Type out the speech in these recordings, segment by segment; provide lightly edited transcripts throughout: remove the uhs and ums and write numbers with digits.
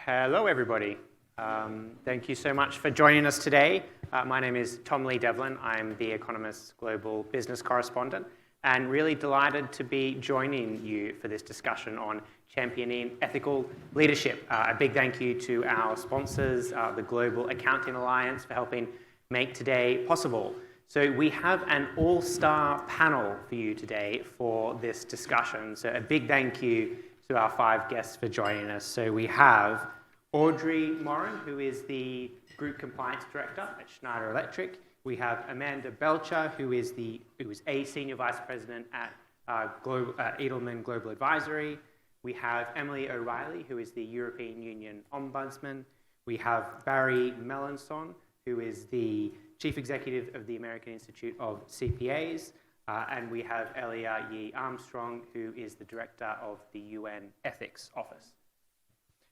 Hello, everybody. Thank you so much for joining us today. My name is Tom Lee Devlin. I'm the Economist's Global Business Correspondent, and really delighted to be joining you for this discussion on championing ethical leadership. A big thank you to our sponsors, the Global Accounting Alliance, for helping make today possible. So we have an all-star panel for you today for this discussion. So a big thank you to our 5 guests for joining us. So we have Audrey Morin, who is the Group Compliance Director at Schneider Electric. We have Amanda Belcher, who is a Senior Vice President at Edelman Global Advisory. We have Emily O'Reilly, who is the European Union Ombudsman. We have Barry Melanson, who is the Chief Executive of the American Institute of CPAs. And we have Elia Yee Armstrong, who is the Director of the UN Ethics Office.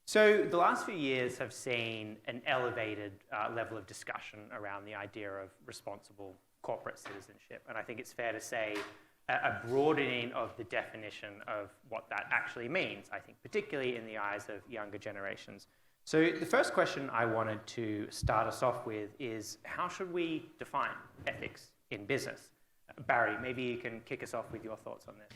So the last few years have seen an elevated level of discussion around the idea of responsible corporate citizenship. And I think it's fair to say a broadening of the definition of what that actually means, I think, particularly in the eyes of younger generations. So the first question I wanted to start us off with is, how should we define ethics in business? Barry, maybe you can kick us off with your thoughts on this.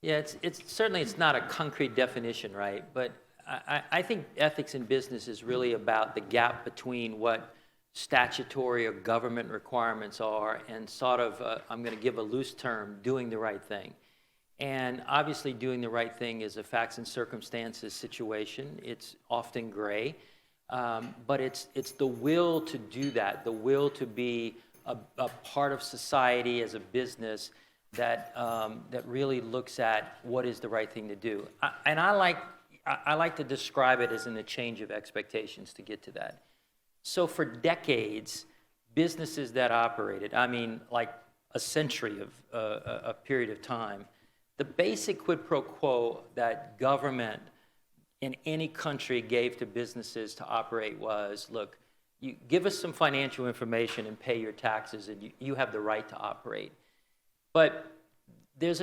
Yeah, it's certainly not a concrete definition, right? But I think ethics in business is really about the gap between what statutory or government requirements are and sort of, I'm going to give a loose term, doing the right thing. And obviously doing the right thing is a facts and circumstances situation. It's often gray, but it's the will to do that, the will to be a part of society as a business that really looks at what is the right thing to do. I like to describe it as in a change of expectations to get to that. So for decades, businesses that operated, I mean like a century of a period of time, the basic quid pro quo that government in any country gave to businesses to operate was, look, you give us some financial information and pay your taxes, and you have the right to operate. But there's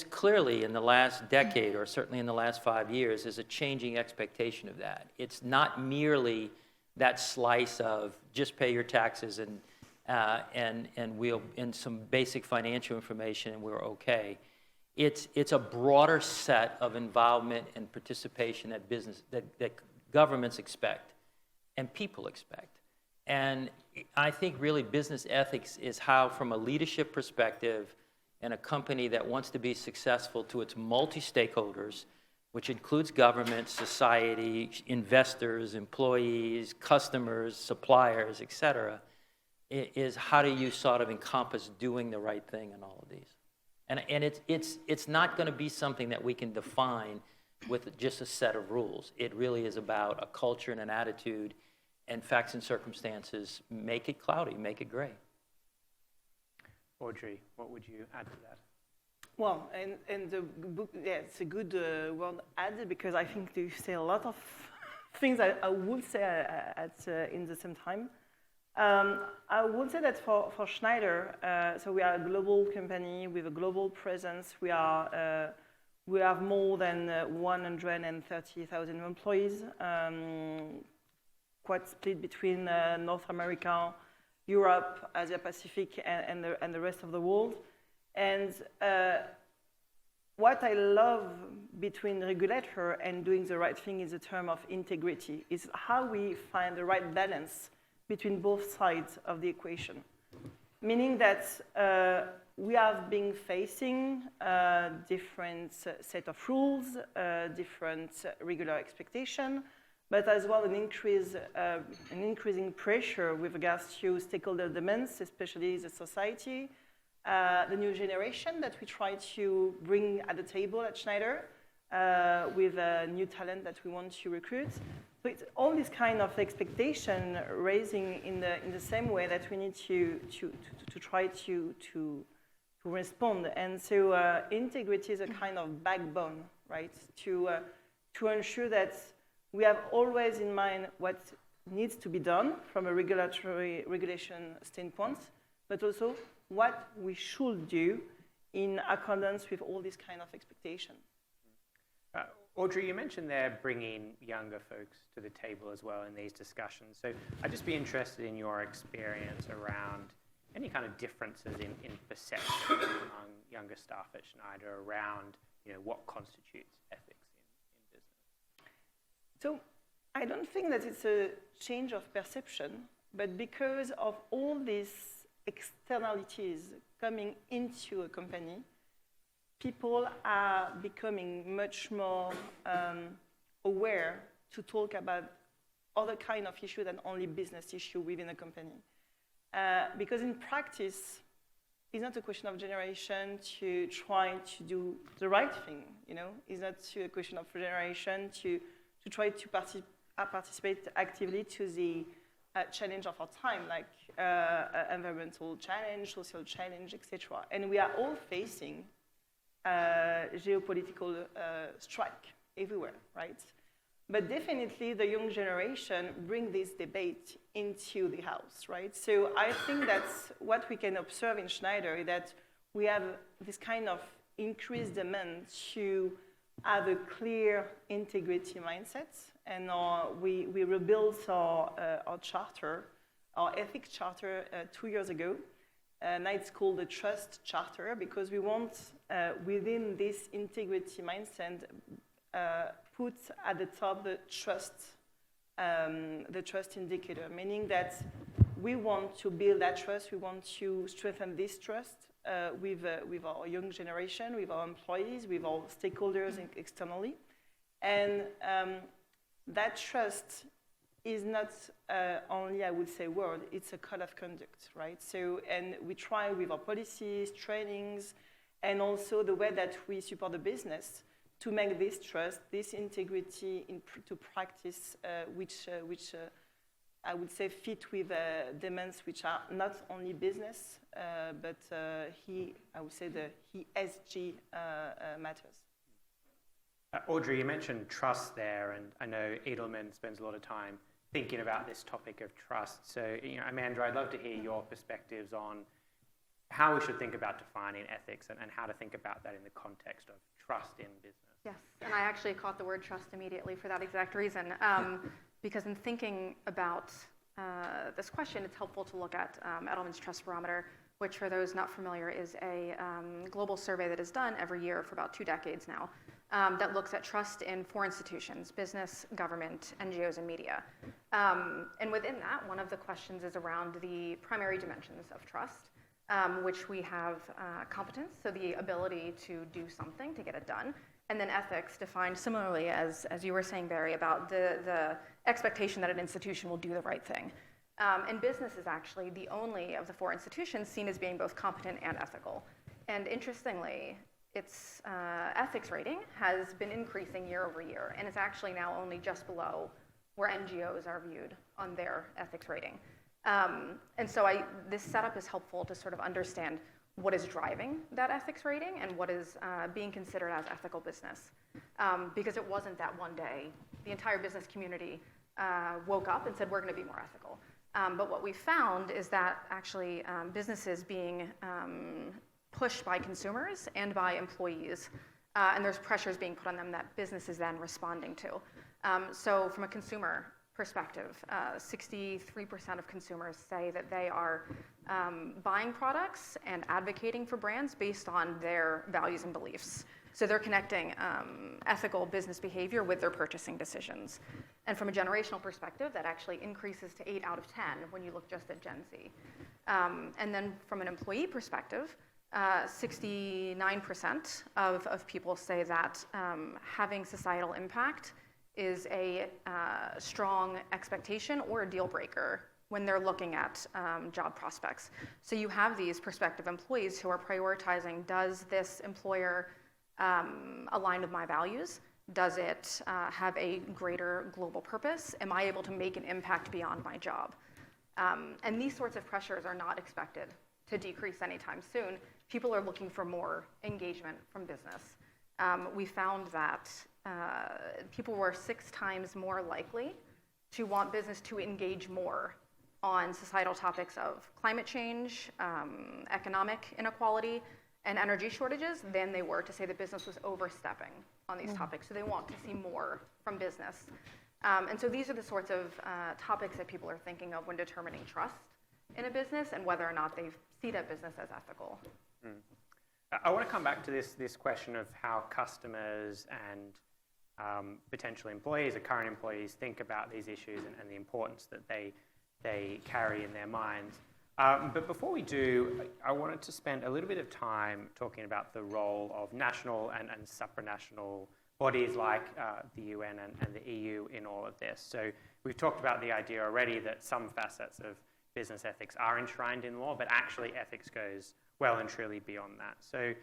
clearly in the last decade, or certainly in the last 5 years, there's a changing expectation of that. It's not merely that slice of just pay your taxes and some basic financial information and we're okay. It's a broader set of involvement and participation that governments expect and people expect. And I think really business ethics is how, from a leadership perspective, and a company that wants to be successful to its multi-stakeholders, which includes government, society, investors, employees, customers, suppliers, et cetera, is how do you sort of encompass doing the right thing in all of these? And it's not going to be something that we can define with just a set of rules. It really is about a culture and an attitude, and facts and circumstances make it cloudy, make it gray. Audrey, what would you add to that? Well, and the book, yeah, it's a good word add, because I think you say a lot of things I would say in the same time. I would say that for Schneider, so we are a global company with a global presence. We have more than 130,000 employees, quite split between North America, Europe, Asia Pacific, and the rest of the world. And what I love between regulator and doing the right thing is the term of integrity. Is how we find the right balance between both sides of the equation. Meaning that we have been facing different set of rules, different regular expectation, but as well an increasing pressure with regards to stakeholder demands, especially the society, the new generation that we try to bring at the table at Schneider with new talent that we want to recruit. So it's all this kind of expectation raising in the same way that we need to try to respond. And so integrity is a kind of backbone, right? To ensure that we have always in mind what needs to be done from a regulation standpoint, but also what we should do in accordance with all these kind of expectations. Audrey, you mentioned there bringing younger folks to the table as well in these discussions. So I'd just be interested in your experience around any kind of differences in perception among younger staff at Schneider around what constitutes ethics in business. So I don't think that it's a change of perception, but because of all these externalities coming into a company, people are becoming much more aware to talk about other kind of issue than only business issue within a company. Because in practice, it's not a question of generation to try to do the right thing, It's not a question of generation to try to participate actively to the challenge of our time, like environmental challenge, social challenge, etc. And we are all facing geopolitical strike everywhere, right? But definitely the young generation bring this debate into the house, right? So I think that's what we can observe in Schneider, is that we have this kind of increased demand to have a clear integrity mindset. And we rebuilt our charter, our ethics charter 2 years ago. Now it's called the Trust Charter, because we want, within this integrity mindset, put at the top the trust indicator, meaning that we want to build that trust, we want to strengthen this trust with our young generation, with our employees, with our stakeholders externally. And that trust is not only, I would say, word, it's a code of conduct, right? So, and we try with our policies, trainings, and also the way that we support the business to make this trust, this integrity into practice, which I would say fit with demands which are not only business, but I would say the ESG matters. Audrey, you mentioned trust there, and I know Edelman spends a lot of time thinking about this topic of trust. So, Amanda, I'd love to hear your perspectives on how we should think about defining ethics and how to think about that in the context of trust in business. Yes, and I actually caught the word trust immediately for that exact reason. Because in thinking about this question, it's helpful to look at Edelman's Trust Barometer, which, for those not familiar, is a global survey that is done every year for about 2 decades now, that looks at trust in 4 institutions: business, government, NGOs, and media. And within that, one of the questions is around the primary dimensions of trust, which we have competence, so the ability to do something, to get it done, and then ethics, defined similarly as you were saying, Barry, about the expectation that an institution will do the right thing. And business is actually the only of the 4 institutions seen as being both competent and ethical. And interestingly, its ethics rating has been increasing year over year, and it's actually now only just below where NGOs are viewed on their ethics rating. And so this setup is helpful to sort of understand what is driving that ethics rating and what is being considered as ethical business. Because it wasn't that one day the entire business community woke up and said, we're going to be more ethical. But what we found is that actually businesses being pushed by consumers and by employees, and there's pressures being put on them that business is then responding to. So from a consumer perspective, 63% of consumers say that they are buying products and advocating for brands based on their values and beliefs. So they're connecting ethical business behavior with their purchasing decisions. And from a generational perspective, that actually increases to 8 out of 10 when you look just at Gen Z. And then from an employee perspective, 69% of people say that having societal impact is a strong expectation or a deal breaker when they're looking at job prospects. So you have these prospective employees who are prioritizing, does this employer align with my values? Does it have a greater global purpose? Am I able to make an impact beyond my job? And these sorts of pressures are not expected to decrease anytime soon. People are looking for more engagement from business. We found that people were 6 times more likely to want business to engage more on societal topics of climate change, economic inequality, and energy shortages than they were to say that business was overstepping on these topics. So they want to see more from business. And so these are the sorts of topics that people are thinking of when determining trust in a business and whether or not they see that business as ethical. I want to come back to this question of how customers and potential employees or current employees think about these issues and the importance that they carry in their minds. But before we do, I wanted to spend a little bit of time talking about the role of national and supranational bodies like the UN and the EU in all of this. So we've talked about the idea already that some facets of business ethics are enshrined in law, but actually ethics goes well and truly beyond that. So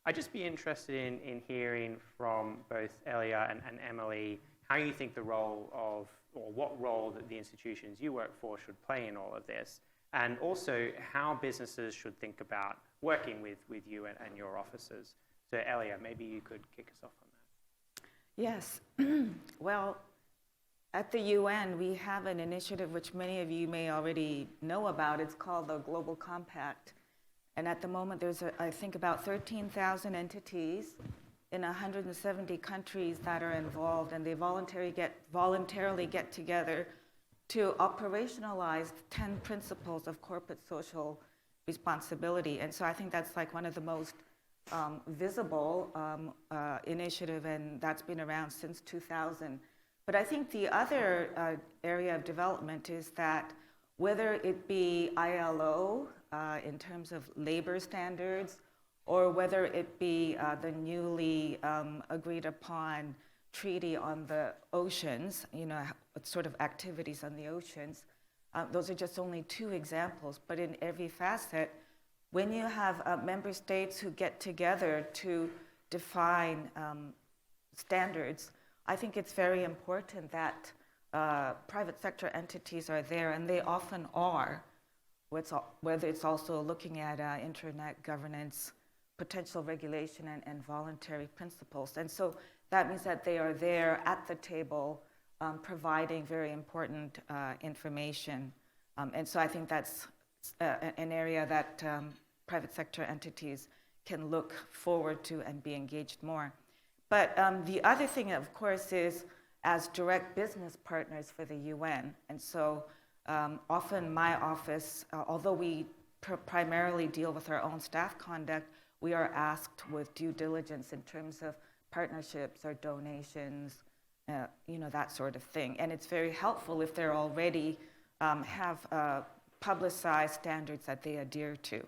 I'd just be interested in hearing from both Elia and Emily how you think the role of, or what role that the institutions you work for should play in all of this, and also how businesses should think about working with you and your officers. So Elia, maybe you could kick us off on that. Yes. Well, at the UN, we have an initiative which many of you may already know about. It's called the Global Compact. And at the moment, there's, I think, about 13,000 entities in 170 countries that are involved, and they voluntarily get together to operationalize 10 principles of corporate social responsibility. And so I think that's like one of the most visible initiative, and that's been around since 2000. But I think the other area of development is that whether it be ILO in terms of labor standards, or whether it be the newly agreed upon treaty on the oceans, sort of activities on the oceans, those are just only two examples. But in every facet, when you have member states who get together to define standards, I think it's very important that private sector entities are there, and they often are, whether it's also looking at internet governance, potential regulation, and voluntary principles. And so that means that they are there at the table providing very important information. And so I think that's an area that private sector entities can look forward to and be engaged more. But the other thing, of course, is as direct business partners for the UN. And so often my office, although we primarily deal with our own staff conduct, we are asked with due diligence in terms of partnerships or donations, that sort of thing. And it's very helpful if they're already have publicized standards that they adhere to.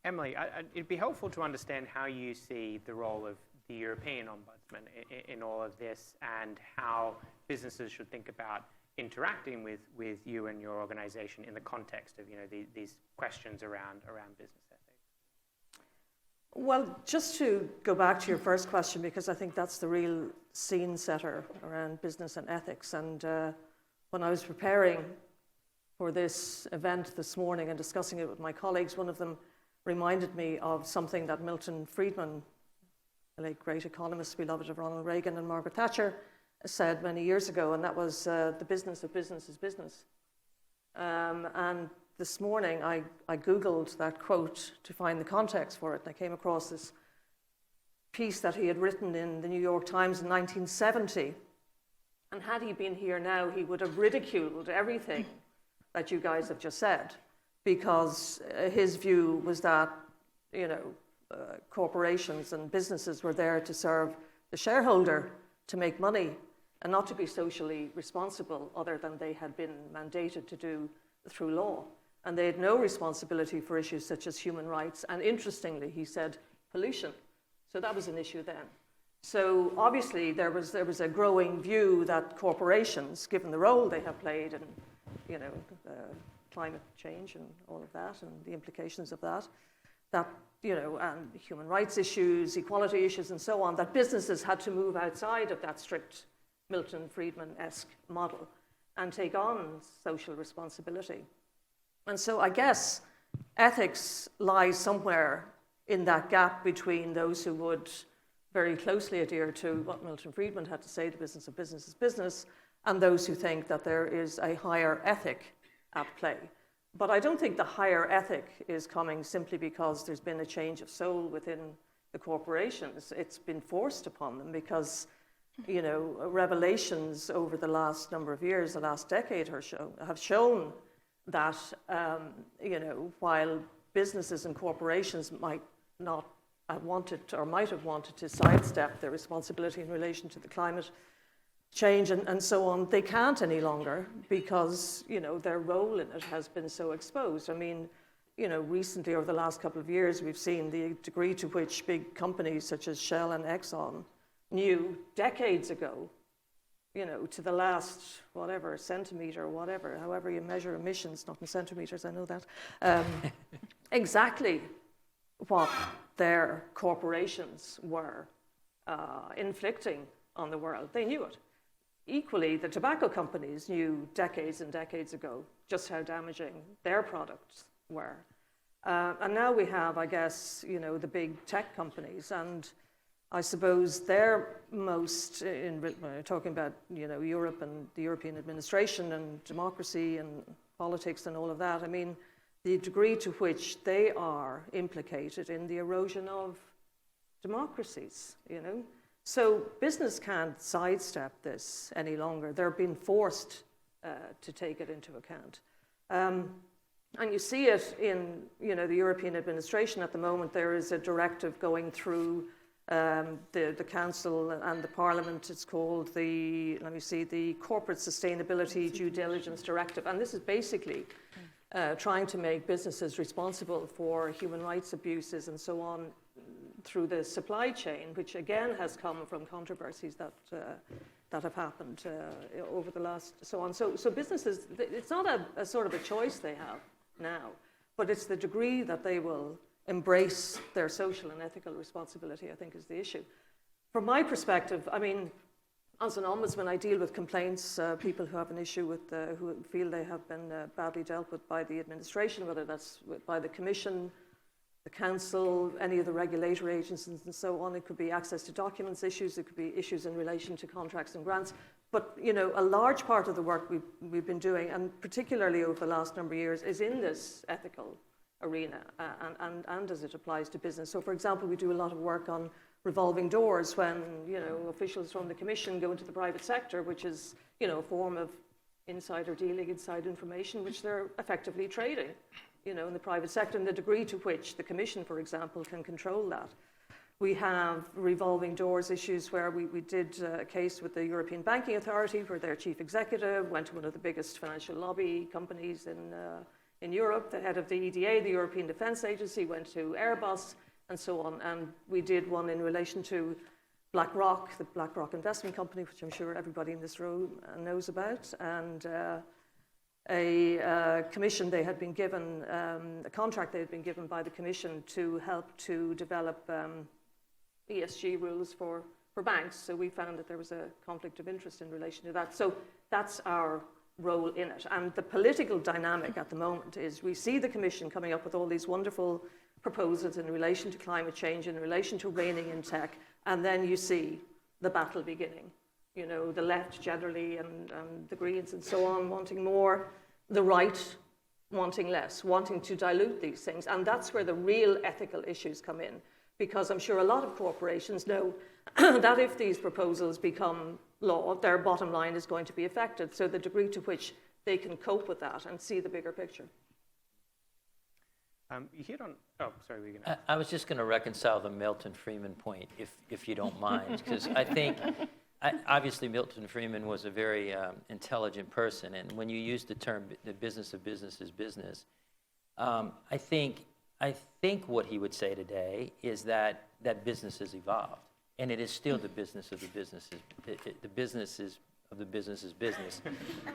Emily, it'd be helpful to understand how you see the role of the European Ombudsman in all of this, and how businesses should think about interacting with you and your organization in the context of these questions around business ethics. Well, just to go back to your first question, because I think that's the real scene setter around business and ethics. And when I was preparing for this event this morning and discussing it with my colleagues, one of them reminded me of something that Milton Friedman, the late great economist beloved of Ronald Reagan and Margaret Thatcher, said many years ago, and that was the business of business is business. And this morning I Googled that quote to find the context for it, and I came across this piece that he had written in the New York Times in 1970. And had he been here now, he would have ridiculed everything that you guys have just said, because his view was that, corporations and businesses were there to serve the shareholder, to make money, and not to be socially responsible other than they had been mandated to do through law. And they had no responsibility for issues such as human rights, and interestingly, he said, pollution. So that was an issue then. So obviously there was a growing view that corporations, given the role they have played in, climate change and all of that, and the implications of that, and human rights issues, equality issues, and so on, that businesses had to move outside of that strict Milton Friedman-esque model and take on social responsibility. And so I guess ethics lies somewhere in that gap between those who would very closely adhere to what Milton Friedman had to say, the business of business is business, and those who think that there is a higher ethic at play. But I don't think the higher ethic is coming simply because there's been a change of soul within the corporations. It's been forced upon them because, you know, revelations over the last number of years, the last decade or so, have shown that, you know, while businesses and corporations might not have wanted or might have wanted to sidestep their responsibility in relation to the climate change and so on, they can't any longer because, you know, their role in it has been so exposed. I mean, you know, recently over the last couple of years, we've seen the degree to which big companies such as Shell and Exxon knew decades ago, you know, to the last, whatever, centimeter, whatever, however you measure emissions, not in centimeters, I know that, exactly what their corporations were inflicting on the world. They knew it. Equally, the tobacco companies knew decades and decades ago just how damaging their products were. And now we have, I guess, you know, the big tech companies, and I suppose they're most, talking about, you know, Europe and the European administration and democracy and politics and all of that, I mean, the degree to which they are implicated in the erosion of democracies, you know. So business can't sidestep this any longer. They're being forced to take it into account. And you see it in, you know, the European administration at the moment. There is a directive going through the Council and the Parliament. It's called the Corporate Sustainability Due Diligence Directive. And this is basically trying to make businesses responsible for human rights abuses and so on through the supply chain, which again has come from controversies that have happened over the last so on. So businesses, it's not a sort of a choice they have now, but it's the degree that they will embrace their social and ethical responsibility, I think, is the issue. From my perspective, I mean, as an ombudsman, I deal with complaints, people who have an issue with, who feel they have been badly dealt with by the administration, whether that's by the Commission, the Council, any of the regulatory agencies and so on. It could be access to documents issues, it could be issues in relation to contracts and grants. But, you know, a large part of the work we've been doing, and particularly over the last number of years, is in this ethical arena and as it applies to business. So, for example, we do a lot of work on revolving doors when, you know, officials from the Commission go into the private sector, which is, you know, a form of insider dealing, inside information, which they're effectively trading, you know, in the private sector, and the degree to which the Commission, for example, can control that. We have revolving doors issues where we did a case with the European Banking Authority where their chief executive went to one of the biggest financial lobby companies in Europe. The head of the EDA, the European Defence Agency, went to Airbus and so on. And we did one in relation to BlackRock, the BlackRock investment company, which I'm sure everybody in this room knows about. And a commission they had been given, a contract they had been given by the Commission to help to develop ESG rules for banks. So we found that there was a conflict of interest in relation to that. So that's our role in it. And the political dynamic at the moment is we see the Commission coming up with all these wonderful proposals in relation to climate change, in relation to reining in tech, and then you see the battle beginning. You know, the left generally and the Greens and so on wanting more, the right wanting less, wanting to dilute these things. And that's where the real ethical issues come in. Because I'm sure a lot of corporations know that if these proposals become law, their bottom line is going to be affected. So the degree to which they can cope with that and see the bigger picture. You hit on, oh, sorry, we're going to. I was just going to reconcile the Milton Friedman point, if you don't mind, because I think, obviously Milton Friedman was a very intelligent person, and when you use the term the business of business is business, I think what he would say today is that business has evolved, and it is still the business of the business. The business of the business is business.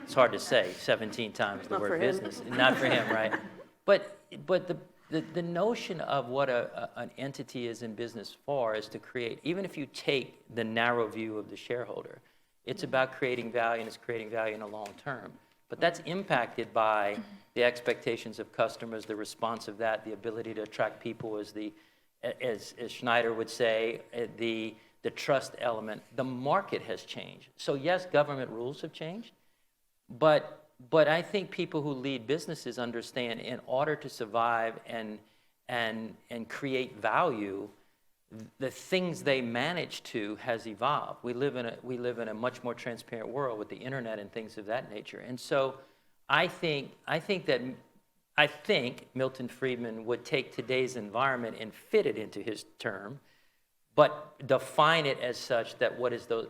It's hard to say 17 times the word business. Not for him, right? But the notion of what an entity is in business for is to create, even if you take the narrow view of the shareholder, it's about creating value, and it's creating value in the long term. But that's impacted by the expectations of customers, the response of that, the ability to attract people, as Schneider would say, the trust element. The market has changed. So yes, government rules have changed, but But I think people who lead businesses understand in order to survive and create value, the things they manage to has evolved. We live in a much more transparent world with the internet and things of that nature. And so I think Milton Friedman would take today's environment and fit it into his term, but define it as such that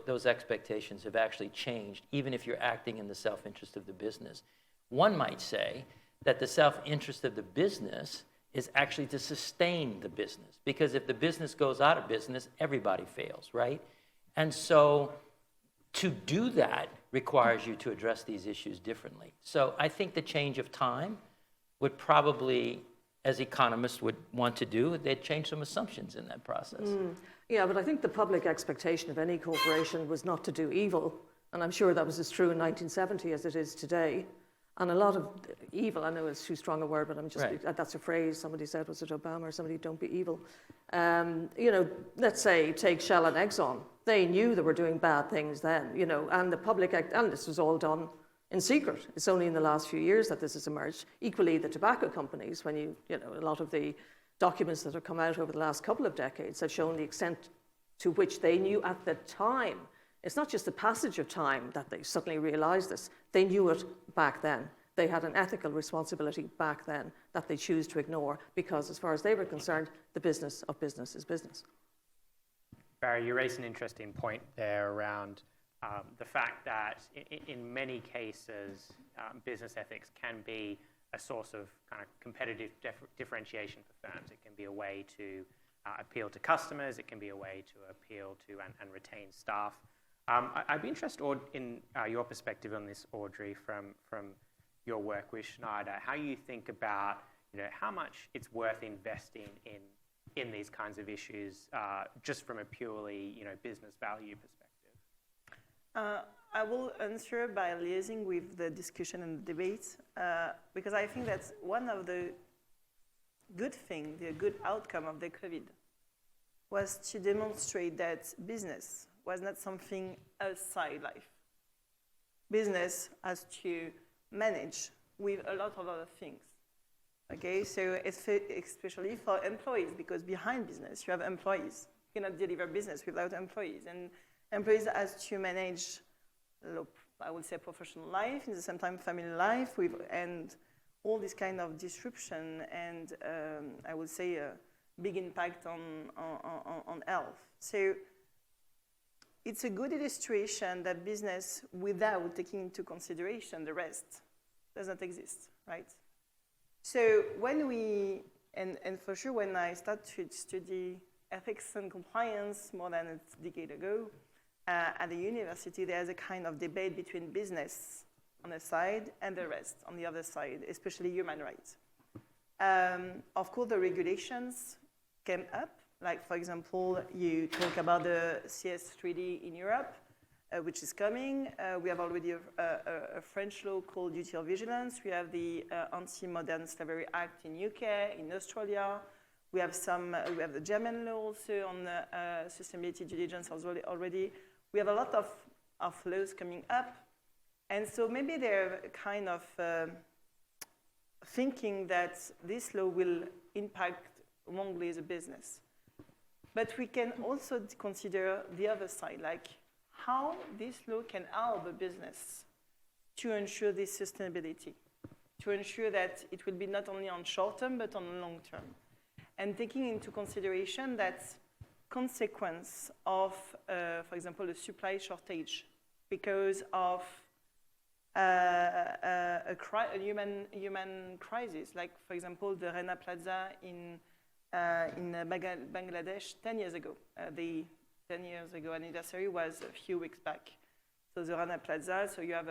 those expectations have actually changed, even if you're acting in the self-interest of the business. One might say that the self-interest of the business is actually to sustain the business, because if the business goes out of business, everybody fails, right? And so to do that requires you to address these issues differently. So I think the change of time would probably, as economists would want to do, they'd change some assumptions in that process. Yeah, but I think the public expectation of any corporation was not to do evil, and I'm sure that was as true in 1970 as it is today. And a lot of evil, I know it's too strong a word, but I'm just, Right. that's a phrase somebody said, was it Obama or somebody, don't be evil. Let's say, take Shell and Exxon. They knew they were doing bad things then, and the public, and this was all done in secret. It's only in the last few years that this has emerged. Equally, the tobacco companies, when a lot of the documents that have come out over the last couple of decades have shown the extent to which they knew at the time. It's not just the passage of time that they suddenly realized this. They knew it back then. They had an ethical responsibility back then that they choose to ignore because, as far as they were concerned, the business of business is business. Barry, you raised an interesting point there around the fact that in many cases, business ethics can be a source of kind of competitive differentiation for firms. It can be a way to appeal to customers. It can be a way to appeal to and retain staff. I'd be interested in your perspective on this, Audrey, from your work with Schneider, how you think about how much it's worth investing in these kinds of issues, just from a purely business value perspective. I will answer by liaising with the discussion and the debate, because I think that's one of the good things, the good outcome of the COVID, was to demonstrate that business was not something outside life. Business has to manage with a lot of other things. Okay, so especially for employees, because behind business you have employees. You cannot deliver business without employees, and employees has to manage, I would say, professional life, in the same time family life, and all this kind of disruption, and I would say a big impact on health. So it's a good illustration that business, without taking into consideration the rest, does not exist, right? So when and for sure, when I started to study ethics and compliance more than a decade ago, at the university, there's a kind of debate between business on the side and the rest on the other side, especially human rights. Of course, the regulations came up. Like, for example, you talk about the CS3D in Europe, which is coming. We have already a French law called Duty of Vigilance. We have the Anti-Modern Slavery Act in UK, in Australia. We have the German law also on sustainability due diligence already. We have a lot of laws coming up. And so maybe they're kind of thinking that this law will impact wrongly the business. But we can also consider the other side, like how this law can help a business to ensure this sustainability, to ensure that it will be not only on short term, but on long term. And taking into consideration that consequence of, for example, a supply shortage because of a human crisis, like, for example, the Rana Plaza in Bangladesh 10 years ago. The 10 years ago anniversary was a few weeks back. So the Rana Plaza, so you have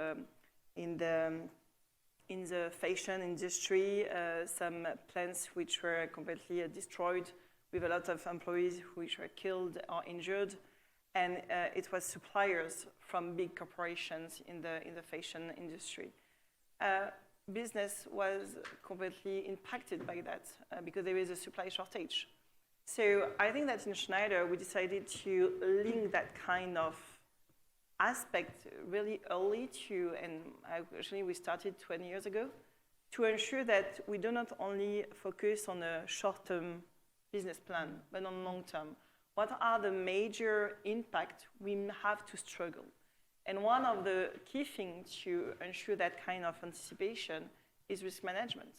in the fashion industry, some plants which were completely destroyed, with a lot of employees which were killed or injured. And it was suppliers from big corporations in the fashion industry. Business was completely impacted by that because there is a supply shortage. So I think that in Schneider, we decided to link that kind of aspect really early and actually we started 20 years ago, to ensure that we do not only focus on a short-term business plan, but on long-term. What are the major impacts we have to struggle? And one of the key things to ensure that kind of anticipation is risk management.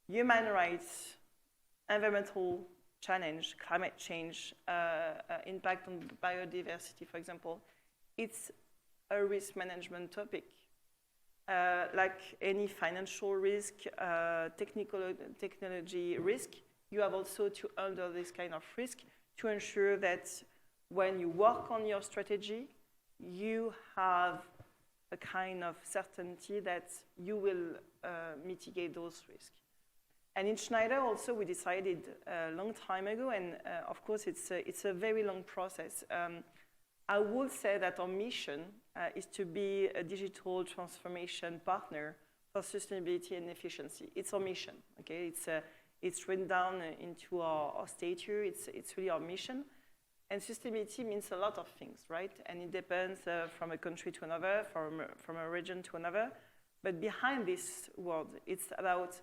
Human rights, environmental challenge, climate change, impact on biodiversity, for example, it's a risk management topic. Like any financial risk, technology risk, you have also to handle this kind of risk to ensure that when you work on your strategy, you have a kind of certainty that you will mitigate those risks. And in Schneider also we decided a long time ago, and of course it's a very long process. I would say that our mission is to be a digital transformation partner for sustainability and efficiency. It's our mission, okay? It's written down into our statute. It's really our mission. And sustainability means a lot of things, right? And it depends from a country to another, from a region to another. But behind this word, it's about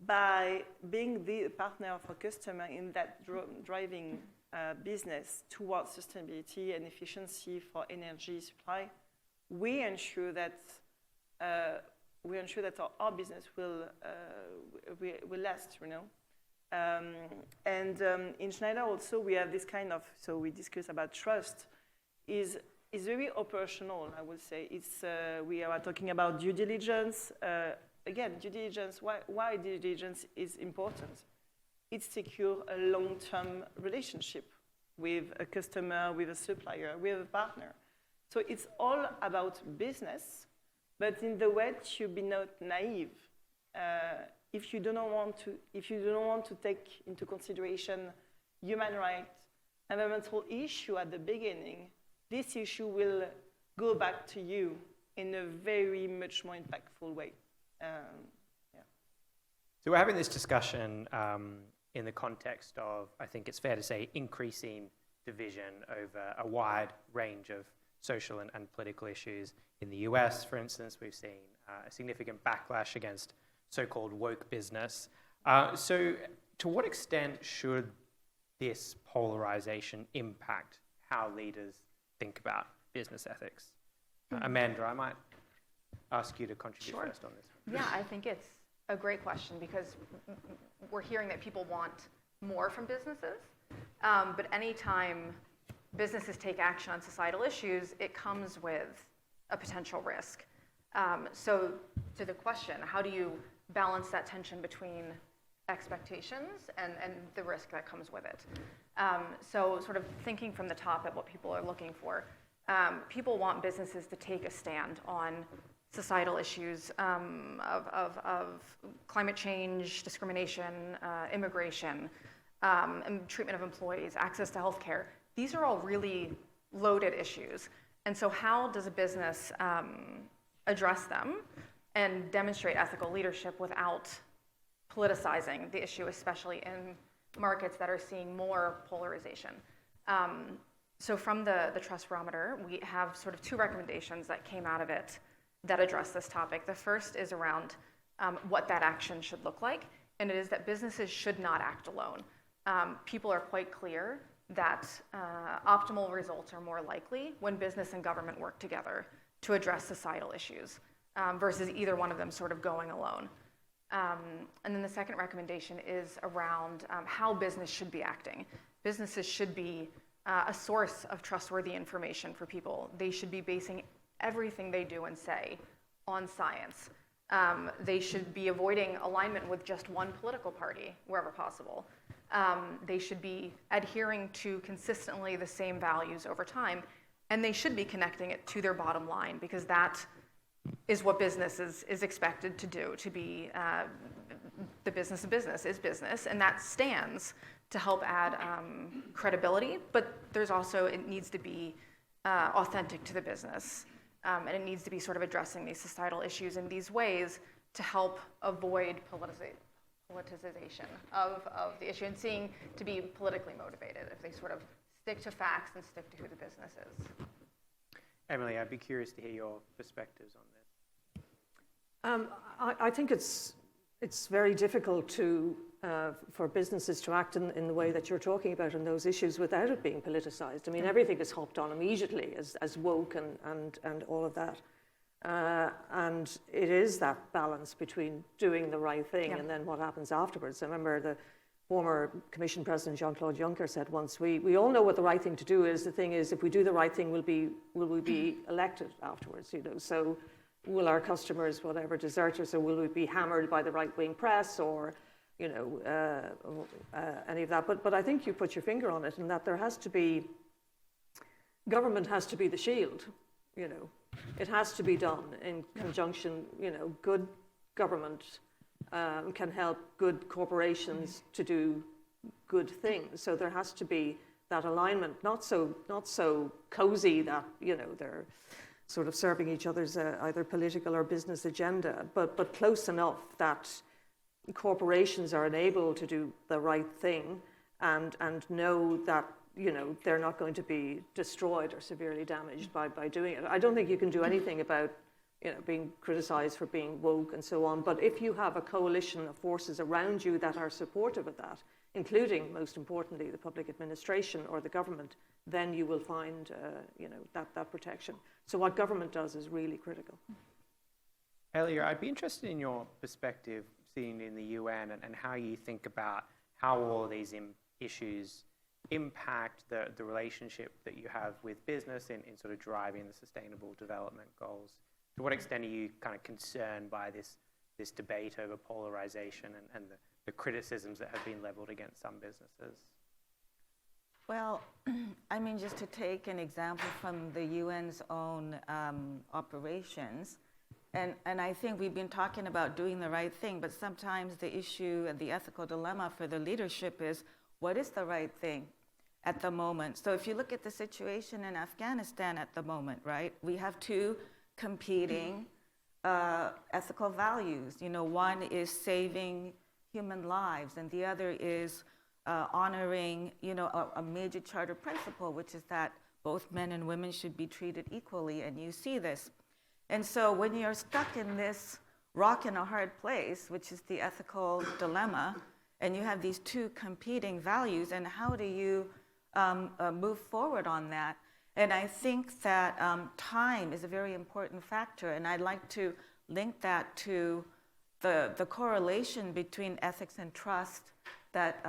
by being the partner of a customer in that driving business towards sustainability and efficiency for energy supply, we ensure that our business will last, you know. In Schneider also we have this kind of, so we discuss about trust, is very operational, I would say. It's we are talking about due diligence. Again, due diligence, why due diligence is important? It secures a long-term relationship with a customer, with a supplier, with a partner. So it's all about business, but in the way to be not naive. If you do not want to take into consideration human rights, environmental issue at the beginning, this issue will go back to you in a very much more impactful way. Yeah. So we're having this discussion in the context of, I think it's fair to say, increasing division over a wide range of social and political issues. In the US, for instance, we've seen a significant backlash against so-called woke business. So to what extent should this polarization impact how leaders think about business ethics? Amanda, I might ask you to contribute first on this. Yeah, I think it's a great question because we're hearing that people want more from businesses, but anytime businesses take action on societal issues, it comes with a potential risk. So to the question, how do you balance that tension between expectations and the risk that comes with it? So sort of thinking from the top at what people are looking for, people want businesses to take a stand on societal issues of climate change, discrimination, immigration, and treatment of employees, access to healthcare. These are all really loaded issues. And so how does a business address them and demonstrate ethical leadership without politicizing the issue, especially in markets that are seeing more polarization? So from the Trust Barometer, we have sort of two recommendations that came out of it that address this topic. The first is around what that action should look like, and it is that businesses should not act alone. People are quite clear that optimal results are more likely when business and government work together to address societal issues versus either one of them sort of going alone. And then the second recommendation is around how business should be acting. Businesses should be a source of trustworthy information for people. They should be basing everything they do and say on science. They should be avoiding alignment with just one political party wherever possible. They should be adhering to consistently the same values over time, and they should be connecting it to their bottom line because that is what business is expected to do, to be the business of business is business, and that stands to help add credibility, but there's also, it needs to be authentic to the business. And it needs to be sort of addressing these societal issues in these ways to help avoid politicization of the issue and seeing to be politically motivated. If they sort of stick to facts and stick to who the business is. Emily, I'd be curious to hear your perspectives on this. I think it's very difficult for businesses to act in the way that you're talking about on those issues without it being politicized. I mean, everything is hopped on immediately as woke and all of that. And it is that balance between doing the right thing and then what happens afterwards. I remember the former Commission President Jean-Claude Juncker said once, we all know what the right thing to do is. The thing is, if we do the right thing, will we be elected afterwards? So will our customers, whatever, desert us, or will we be hammered by the right-wing press, or any of that? But I think you put your finger on it, in that government has to be the shield. It has to be done in conjunction. Good government can help good corporations to do good things. So there has to be that alignment, not so cozy that they're sort of serving each other's either political or business agenda, but close enough that corporations are enabled to do the right thing and know that they're not going to be destroyed or severely damaged by doing it. I don't think you can do anything about being criticized for being woke and so on, but if you have a coalition of forces around you that are supportive of that, including, most importantly, the public administration or the government, then you will find that protection. So what government does is really critical. Elia, I'd be interested in your perspective, seeing in the UN, and how you think about how all of these issues impact the relationship that you have with business in sort of driving the sustainable development goals. To what extent are you kind of concerned by this debate over polarization and the criticisms that have been leveled against some businesses? Well, I mean, just to take an example from the UN's own operations, and I think we've been talking about doing the right thing, but sometimes the issue and the ethical dilemma for the leadership is, what is the right thing at the moment? So if you look at the situation in Afghanistan at the moment, right, we have two competing ethical values. One is saving human lives, and the other is honoring, a major charter principle, which is that both men and women should be treated equally, and you see this. And so when you're stuck in this rock and a hard place, which is the ethical dilemma, and you have these two competing values, and how do you move forward on that? And I think that time is a very important factor, and I'd like to link that to the correlation between ethics and trust that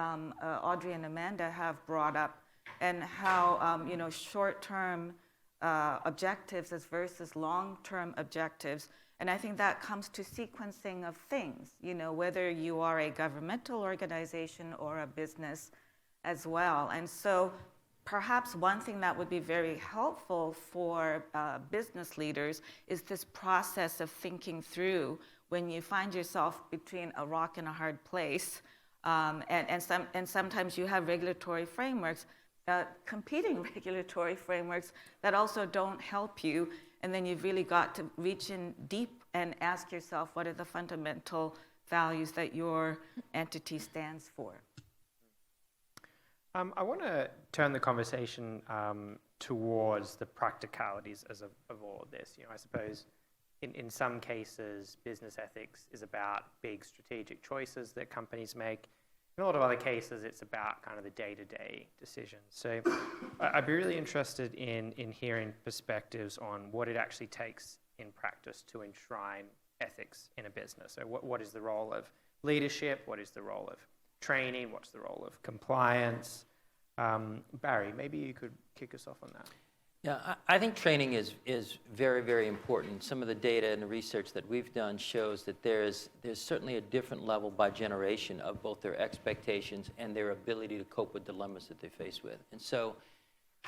Audrey and Amanda have brought up, and how short-term objectives as versus long-term objectives. And I think that comes to sequencing of things, whether you are a governmental organization or a business as well. And so perhaps one thing that would be very helpful for business leaders is this process of thinking through when you find yourself between a rock and a hard place. And sometimes you have regulatory frameworks, competing regulatory frameworks that also don't help you. And then you've really got to reach in deep and ask yourself, what are the fundamental values that your entity stands for? I want to turn the conversation towards the practicalities of all of this. I suppose in some cases, business ethics is about big strategic choices that companies make. In a lot of other cases, it's about kind of the day-to-day decisions. So I'd be really interested in hearing perspectives on what it actually takes in practice to enshrine ethics in a business. So what is the role of leadership? What is the role of training? What's the role of compliance? Barry, maybe you could kick us off on that. Yeah, I think training is very, very important. Some of the data and the research that we've done shows that there's certainly a different level by generation of both their expectations and their ability to cope with dilemmas that they face with. And so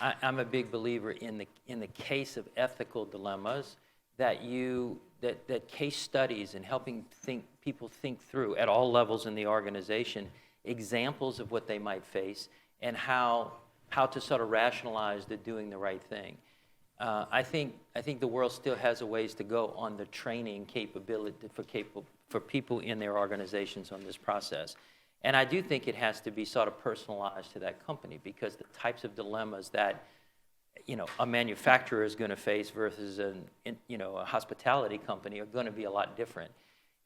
I'm a big believer in the case of ethical dilemmas that case studies and helping people think through at all levels in the organization examples of what they might face and how to sort of rationalize the doing the right thing. I think the world still has a ways to go on the training capability for people in their organizations on this process. And I do think it has to be sort of personalized to that company, because the types of dilemmas that a manufacturer is going to face versus a hospitality company are going to be a lot different.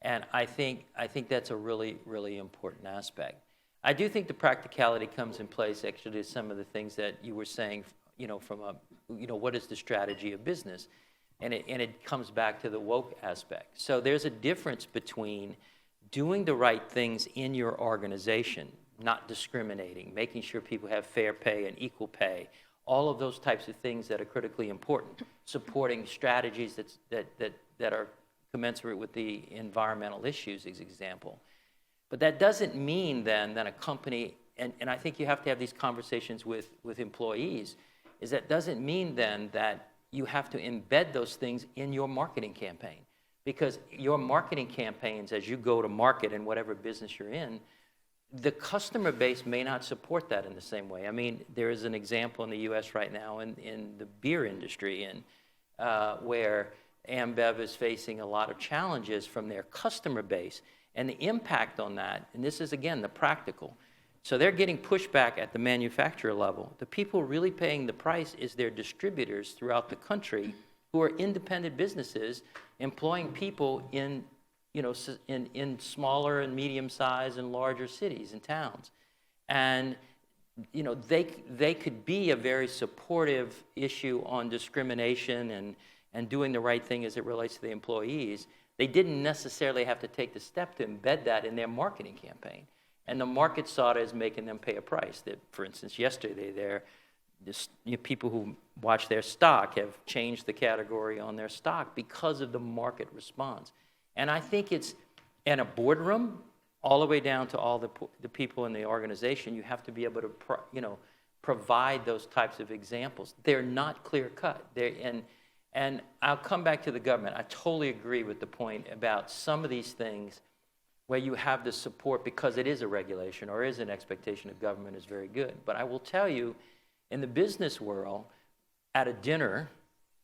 And I think that's a really, really important aspect. I do think the practicality comes in place actually to some of the things that you were saying, from what is the strategy of business? And it comes back to the woke aspect. So there's a difference between doing the right things in your organization, not discriminating, making sure people have fair pay and equal pay, all of those types of things that are critically important, supporting strategies that are commensurate with the environmental issues, as example. But that doesn't mean then that a company, and I think you have to have these conversations with employees, is that doesn't mean then that you have to embed those things in your marketing campaign. Because your marketing campaigns, as you go to market in whatever business you're in, the customer base may not support that in the same way. I mean, there is an example in the U.S. right now in the beer industry, where Ambev is facing a lot of challenges from their customer base. And the impact on that, and this is, again, the practical. So they're getting pushback at the manufacturer level. The people really paying the price is their distributors throughout the country, who are independent businesses employing people in smaller and medium-sized and larger cities and towns. And they could be a very supportive issue on discrimination and doing the right thing as it relates to the employees. They didn't necessarily have to take the step to embed that in their marketing campaign. And the market saw it as making them pay a price. That, for instance, yesterday, people who watch their stock have changed the category on their stock because of the market response. And I think it's in a boardroom, all the way down to all the people in the organization, you have to be able to provide those types of examples. They're not clear-cut. And I'll come back to the government. I totally agree with the point about some of these things where you have the support because it is a regulation or is an expectation of government is very good. But I will tell you, in the business world, at a dinner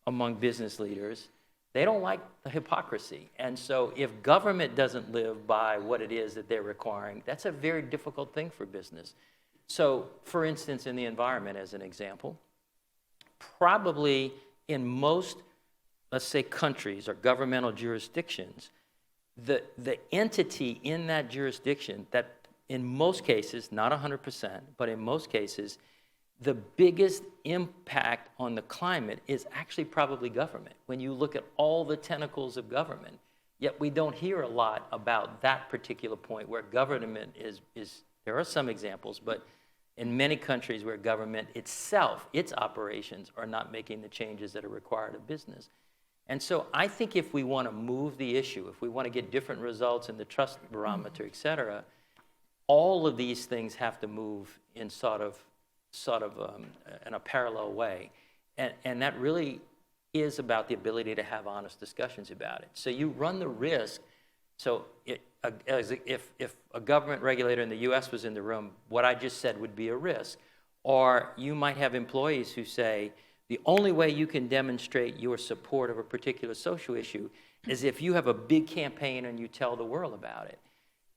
among business leaders, they don't like the hypocrisy. And so if government doesn't live by what it is that they're requiring, that's a very difficult thing for business. So, for instance, in the environment, as an example, probably in most, let's say, countries or governmental jurisdictions, the entity in that jurisdiction that in most cases, not 100%, but in most cases, the biggest impact on the climate is actually probably government. When you look at all the tentacles of government, yet we don't hear a lot about that particular point where government is there are some examples, but in many countries where government itself, its operations, are not making the changes that are required of business. And so I think if we want to move the issue, if we want to get different results in the trust barometer, et cetera, all of these things have to move in sort of in a parallel way. And that really is about the ability to have honest discussions about it. So you run the risk. So if a government regulator in the U.S. was in the room, what I just said would be a risk. Or you might have employees who say, the only way you can demonstrate your support of a particular social issue is if you have a big campaign and you tell the world about it.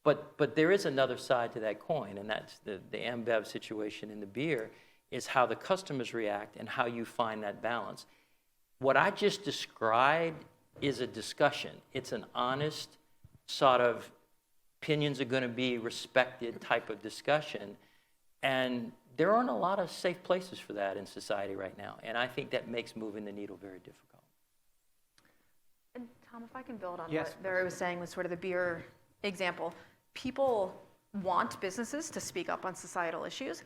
But there is another side to that coin, and that's the Ambev situation in the beer, is how the customers react and how you find that balance. What I just described is a discussion. It's an honest sort of opinions are going to be respected type of discussion. And there aren't a lot of safe places for that in society right now. And I think that makes moving the needle very difficult. And Tom, if I can build on Yes, what Barry was saying with sort of the beer example, people want businesses to speak up on societal issues,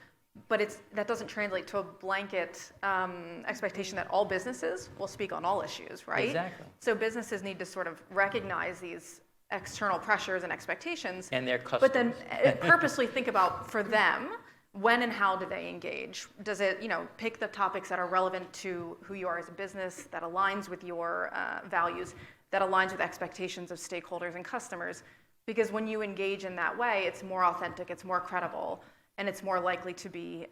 but that doesn't translate to a blanket expectation that all businesses will speak on all issues, right? Exactly. So businesses need to sort of recognize these external pressures and expectations. And their customers. But then purposely think about, for them, when and how do they engage? Does it, pick the topics that are relevant to who you are as a business, that aligns with your values, that aligns with expectations of stakeholders and customers? Because when you engage in that way, it's more authentic, it's more credible, and it's more likely to be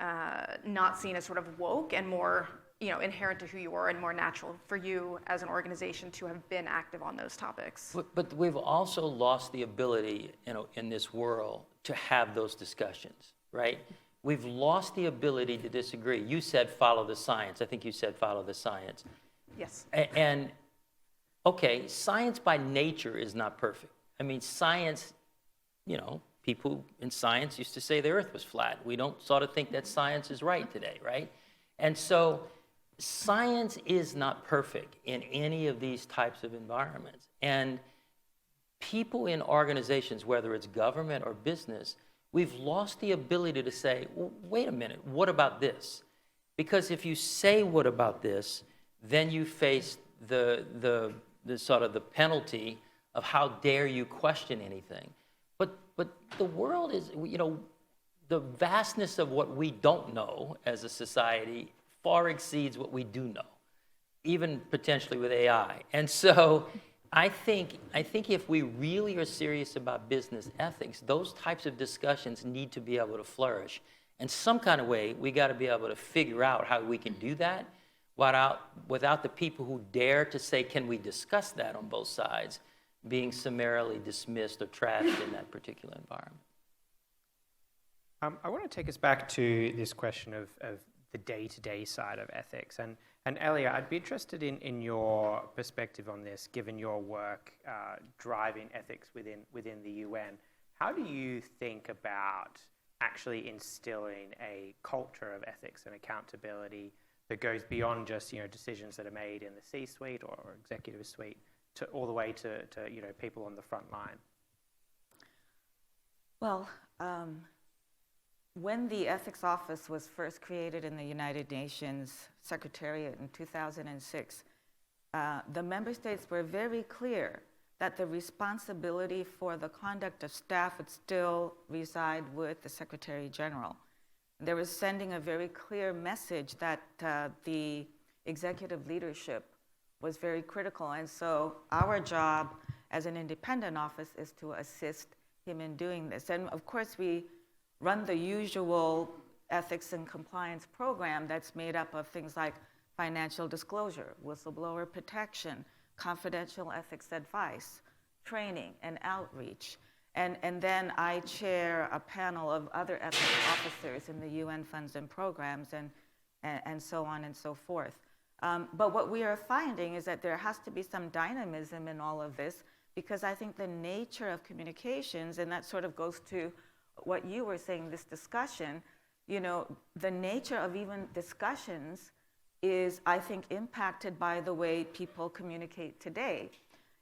not seen as sort of woke and more inherent to who you are and more natural for you as an organization to have been active on those topics. But we've also lost the ability, in this world to have those discussions, right? We've lost the ability to disagree. You said follow the science. I think you said follow the science. Yes. And okay, science by nature is not perfect. I mean, science, people in science used to say the earth was flat. We don't sort of think that science is right today, right? And so science is not perfect in any of these types of environments. And people in organizations, whether it's government or business, we've lost the ability to say, well, wait a minute, what about this? Because if you say what about this, then you face the sort of the penalty of how dare you question anything. But the world is, the vastness of what we don't know as a society far exceeds what we do know, even potentially with AI. And so I think if we really are serious about business ethics, those types of discussions need to be able to flourish. And some kind of way, we got to be able to figure out how we can do that without the people who dare to say, can we discuss that on both sides, being summarily dismissed or trashed in that particular environment. I want to take us back to this question of the day-to-day side of ethics. And Elia, I'd be interested in your perspective on this, given your work driving ethics within the UN. How do you think about actually instilling a culture of ethics and accountability that goes beyond just decisions that are made in the C-suite or executive suite to all the way to people on the front line? Well, when the Ethics Office was first created in the United Nations Secretariat in 2006, the member states were very clear that the responsibility for the conduct of staff would still reside with the Secretary General. They were sending a very clear message that the executive leadership was very critical. And so our job as an independent office is to assist him in doing this. And of course, we run the usual ethics and compliance program that's made up of things like financial disclosure, whistleblower protection, confidential ethics advice, training and outreach. And then I chair a panel of other ethics officers in the UN funds and programs and so on and so forth. But what we are finding is that there has to be some dynamism in all of this, because I think the nature of communications, and that sort of goes to what you were saying, this discussion, the nature of even discussions is, I think, impacted by the way people communicate today.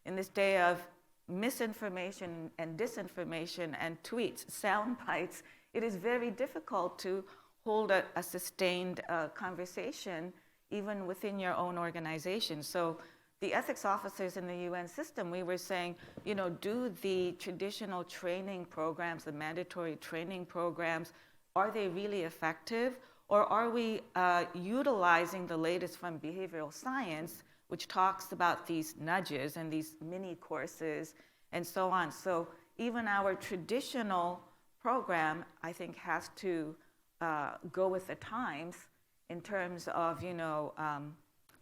In this day of misinformation and disinformation and tweets, sound bites, it is very difficult to hold a sustained conversation even within your own organization. So the ethics officers in the UN system, we were saying, do the traditional training programs, the mandatory training programs, are they really effective? Or are we utilizing the latest from behavioral science, which talks about these nudges and these mini courses and so on? So even our traditional program, I think, has to go with the times in terms of,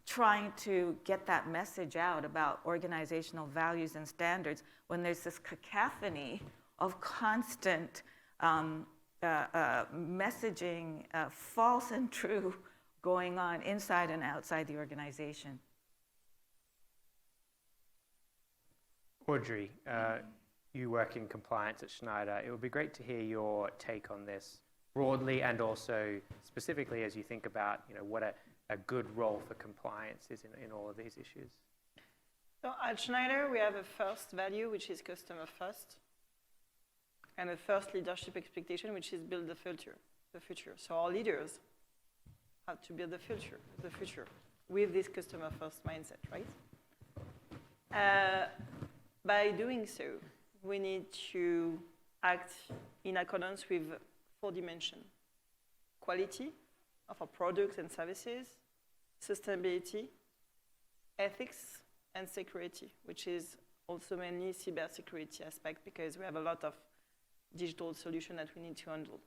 trying to get that message out about organizational values and standards when there's this cacophony of constant messaging, false and true, going on inside and outside the organization. Audrey, you work in compliance at Schneider. It would be great to hear your take on this broadly and also specifically as you think about what a good role for compliance is in all of these issues. So at Schneider, we have a first value, which is customer first, and a first leadership expectation, which is build the future. So our leaders have to build the future with this customer first mindset, right? By doing so, we need to act in accordance with 4 dimensions: quality of our products and services, sustainability, ethics, and security, which is also mainly cybersecurity aspect, because we have a lot of digital solutions that we need to handle.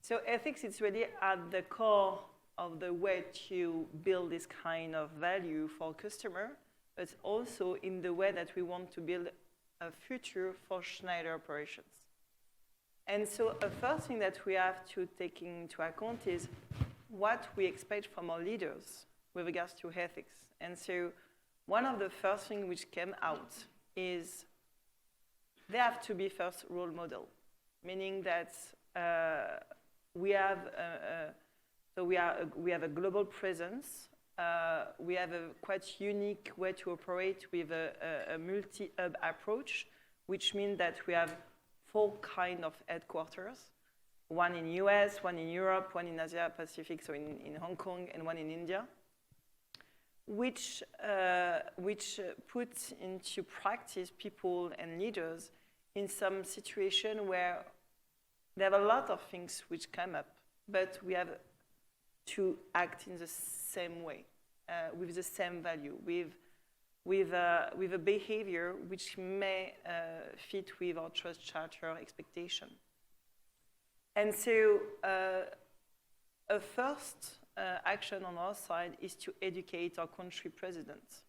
So ethics is really at the core of the way to build this kind of value for customer, but also in the way that we want to build a future for Schneider operations. And so the first thing that we have to take into account is what we expect from our leaders with regards to ethics. And so one of the first things which came out is they have to be first role model, meaning that we have a global presence. We have a quite unique way to operate with a multi-hub approach, which means that we have 4 kinds of headquarters, one in US, one in Europe, one in Asia Pacific, so in Hong Kong, and one in India, which puts into practice people and leaders in some situation where there are a lot of things which come up, but we have to act in the same way, with the same value, with a behavior which may fit with our trust charter expectation. And so a first action on our side is to educate our country presidents.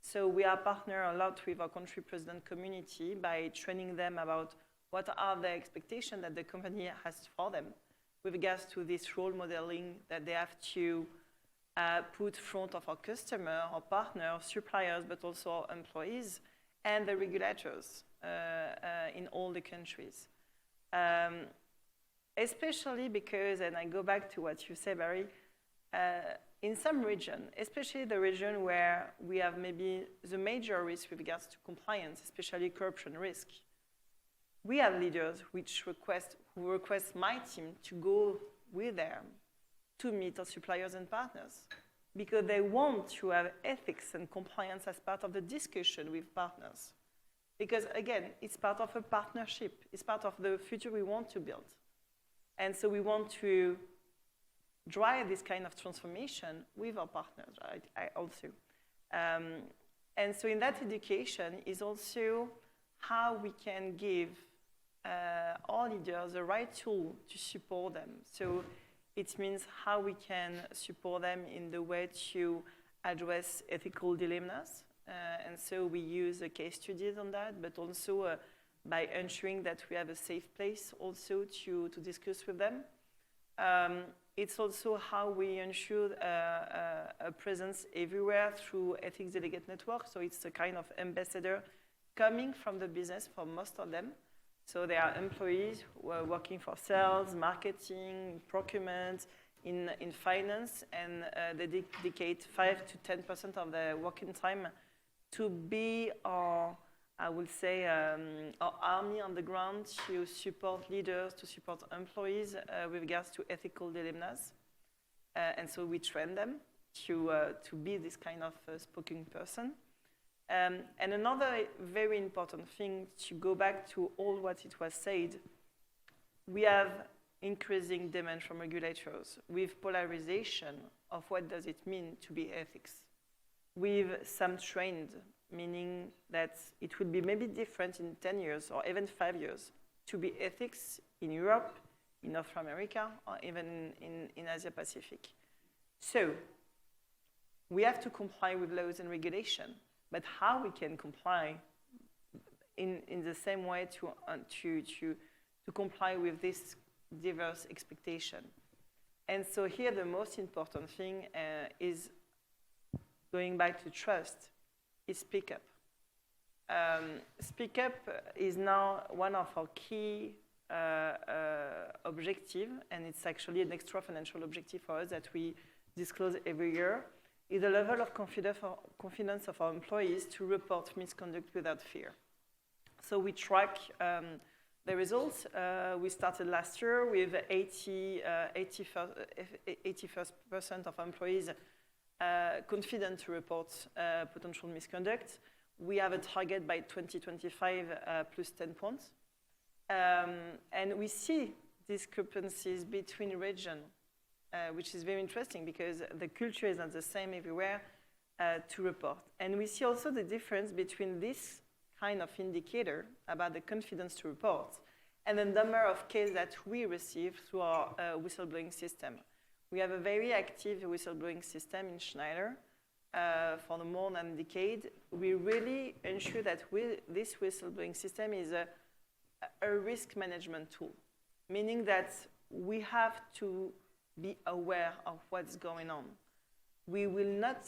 So we are partner a lot with our country president community by training them about what are the expectations that the company has for them with regards to this role modeling that they have to put front of our customer, our partner, suppliers, but also our employees and the regulators in all the countries. Especially because, and I go back to what you said, Barry, in some region, especially the region where we have maybe the major risk with regards to compliance, especially corruption risk, we have leaders who request my team to go with them to meet our suppliers and partners because they want to have ethics and compliance as part of the discussion with partners. Because again, it's part of a partnership. It's part of the future we want to build. And so we want to drive this kind of transformation with our partners, right? And so in that education is also how we can give our leaders the right tool to support them. So it means how we can support them in the way to address ethical dilemmas. And so we use case studies on that, but also by ensuring that we have a safe place also to discuss with them. It's also how we ensure a presence everywhere through ethics delegate network. So it's a kind of ambassador coming from the business for most of them. So they are employees who are working for sales, marketing, procurement, in finance, and they dedicate 5 to 10% of their working time to be our, I would say, our army on the ground to support leaders, to support employees with regards to ethical dilemmas. And so we train them to be this kind of spoken person. And another very important thing, to go back to all what it was said, we have increasing demand from regulators with polarization of what does it mean to be ethics, with some trend, meaning that it would be maybe different in 10 years or even 5 years to be ethics in Europe, in North America, or even in Asia Pacific. So we have to comply with laws and regulation, but how we can comply in the same way to comply with this diverse expectation. And so here the most important thing is, going back to trust, is speak up. Speak up is now one of our key objectives, and it's actually an extra financial objective for us that we disclose every year, is the level of confidence of our employees to report misconduct without fear. So we track the results. We started last year with 81% of employees confident to report potential misconduct. We have a target by 2025 plus 10 points. And we see discrepancies between regions, which is very interesting because the culture is not the same everywhere to report. And we see also the difference between this kind of indicator about the confidence to report and the number of cases that we receive through our whistleblowing system. We have a very active whistleblowing system in Schneider for more than a decade. We really ensure that this whistleblowing system is a risk management tool, meaning that we have to be aware of what's going on. We will not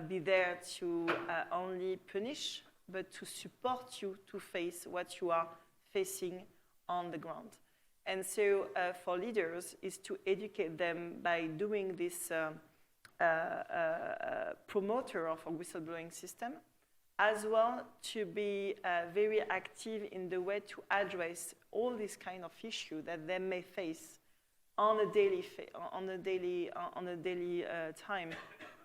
be there to only punish, but to support you to face what you are facing on the ground. And so for leaders is to educate them by doing this promoter of a whistleblowing system, as well to be very active in the way to address all these kind of issues that they may face on a daily time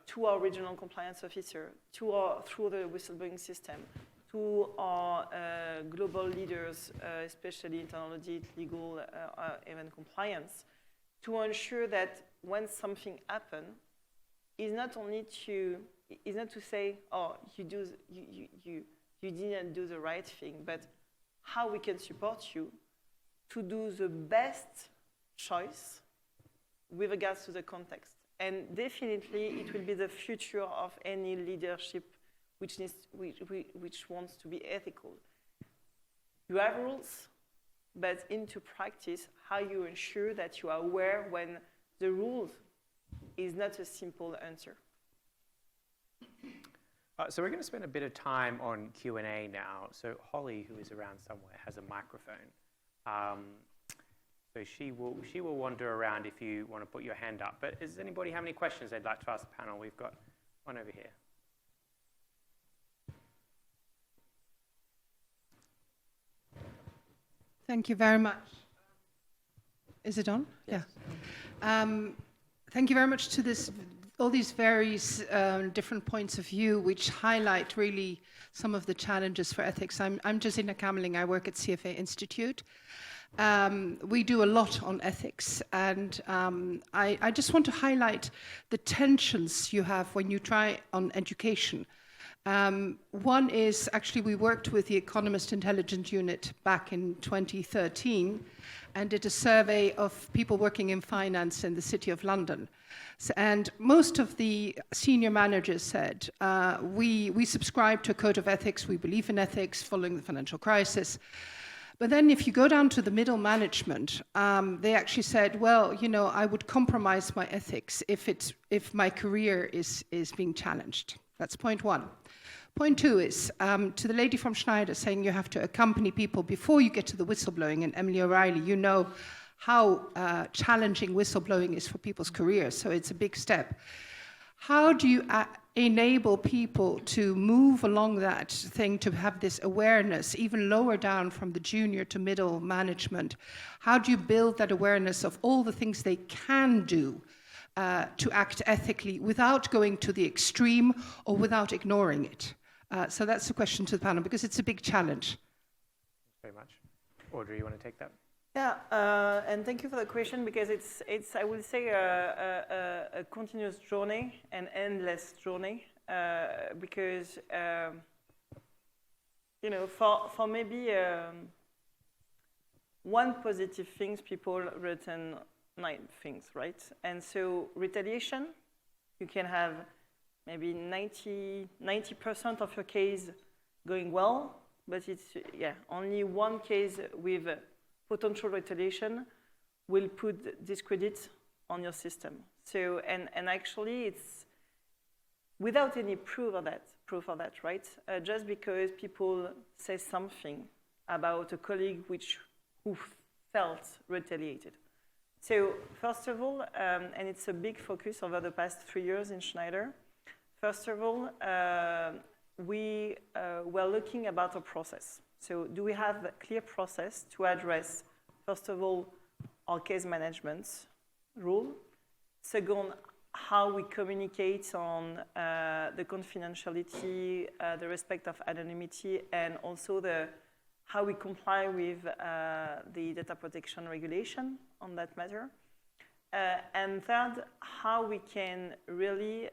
to our regional compliance officer, through the whistleblowing system, to our global leaders, especially internal audit, legal, even compliance, to ensure that when something happens, is not to say, oh, you didn't do the right thing, but how we can support you to do the best choice with regards to the context. And definitely, it will be the future of any leadership which wants to be ethical. You have rules, but into practice, how you ensure that you are aware when the rules is not a simple answer. So we're going to spend a bit of time on Q&A now. So Holly, who is around somewhere, has a microphone. So she will wander around if you want to put your hand up. But does anybody have any questions they'd like to ask the panel? We've got one over here. Thank you very much. Is it on? Yes. Yeah. Thank you very much to all these various different points of view, which highlight really some of the challenges for ethics. I'm Josina Kameling. I work at CFA Institute. We do a lot on ethics, and I just want to highlight the tensions you have when you try on education. One is, actually, we worked with the Economist Intelligence Unit back in 2013 and did a survey of people working in finance in the City of London. And most of the senior managers said, we subscribe to a code of ethics, we believe in ethics following the financial crisis. But then if you go down to the middle management, they actually said, well, you know, I would compromise my ethics if my career is being challenged. That's point one. Point two is to the lady from Schneider saying you have to accompany people before you get to the whistleblowing, and Emily O'Reilly, you know how challenging whistleblowing is for people's careers, so it's a big step. How do you enable people to move along that thing, to have this awareness, even lower down from the junior to middle management? How do you build that awareness of all the things they can do to act ethically without going to the extreme or without ignoring it? So that's the question to the panel, because it's a big challenge. Thanks very much. Audrey, you want to take that? Yeah, and thank you for the question, because it's I would say a continuous journey, an endless journey, because you know, for maybe one positive things, people written 9 things, right? And so retaliation, you can have maybe 90% of your case going well, but it's only one case with potential retaliation will put discredit on your system. So and actually it's without any proof of that, right? Just because people say something about a colleague who felt retaliated. So first of all, and it's a big focus over the past 3 years in Schneider. First of all, we were looking about a process. So do we have a clear process to address, first of all, our case management rule? Second, how we communicate on the confidentiality, the respect of anonymity, and also how we comply with the data protection regulation on that matter. And third, how we can really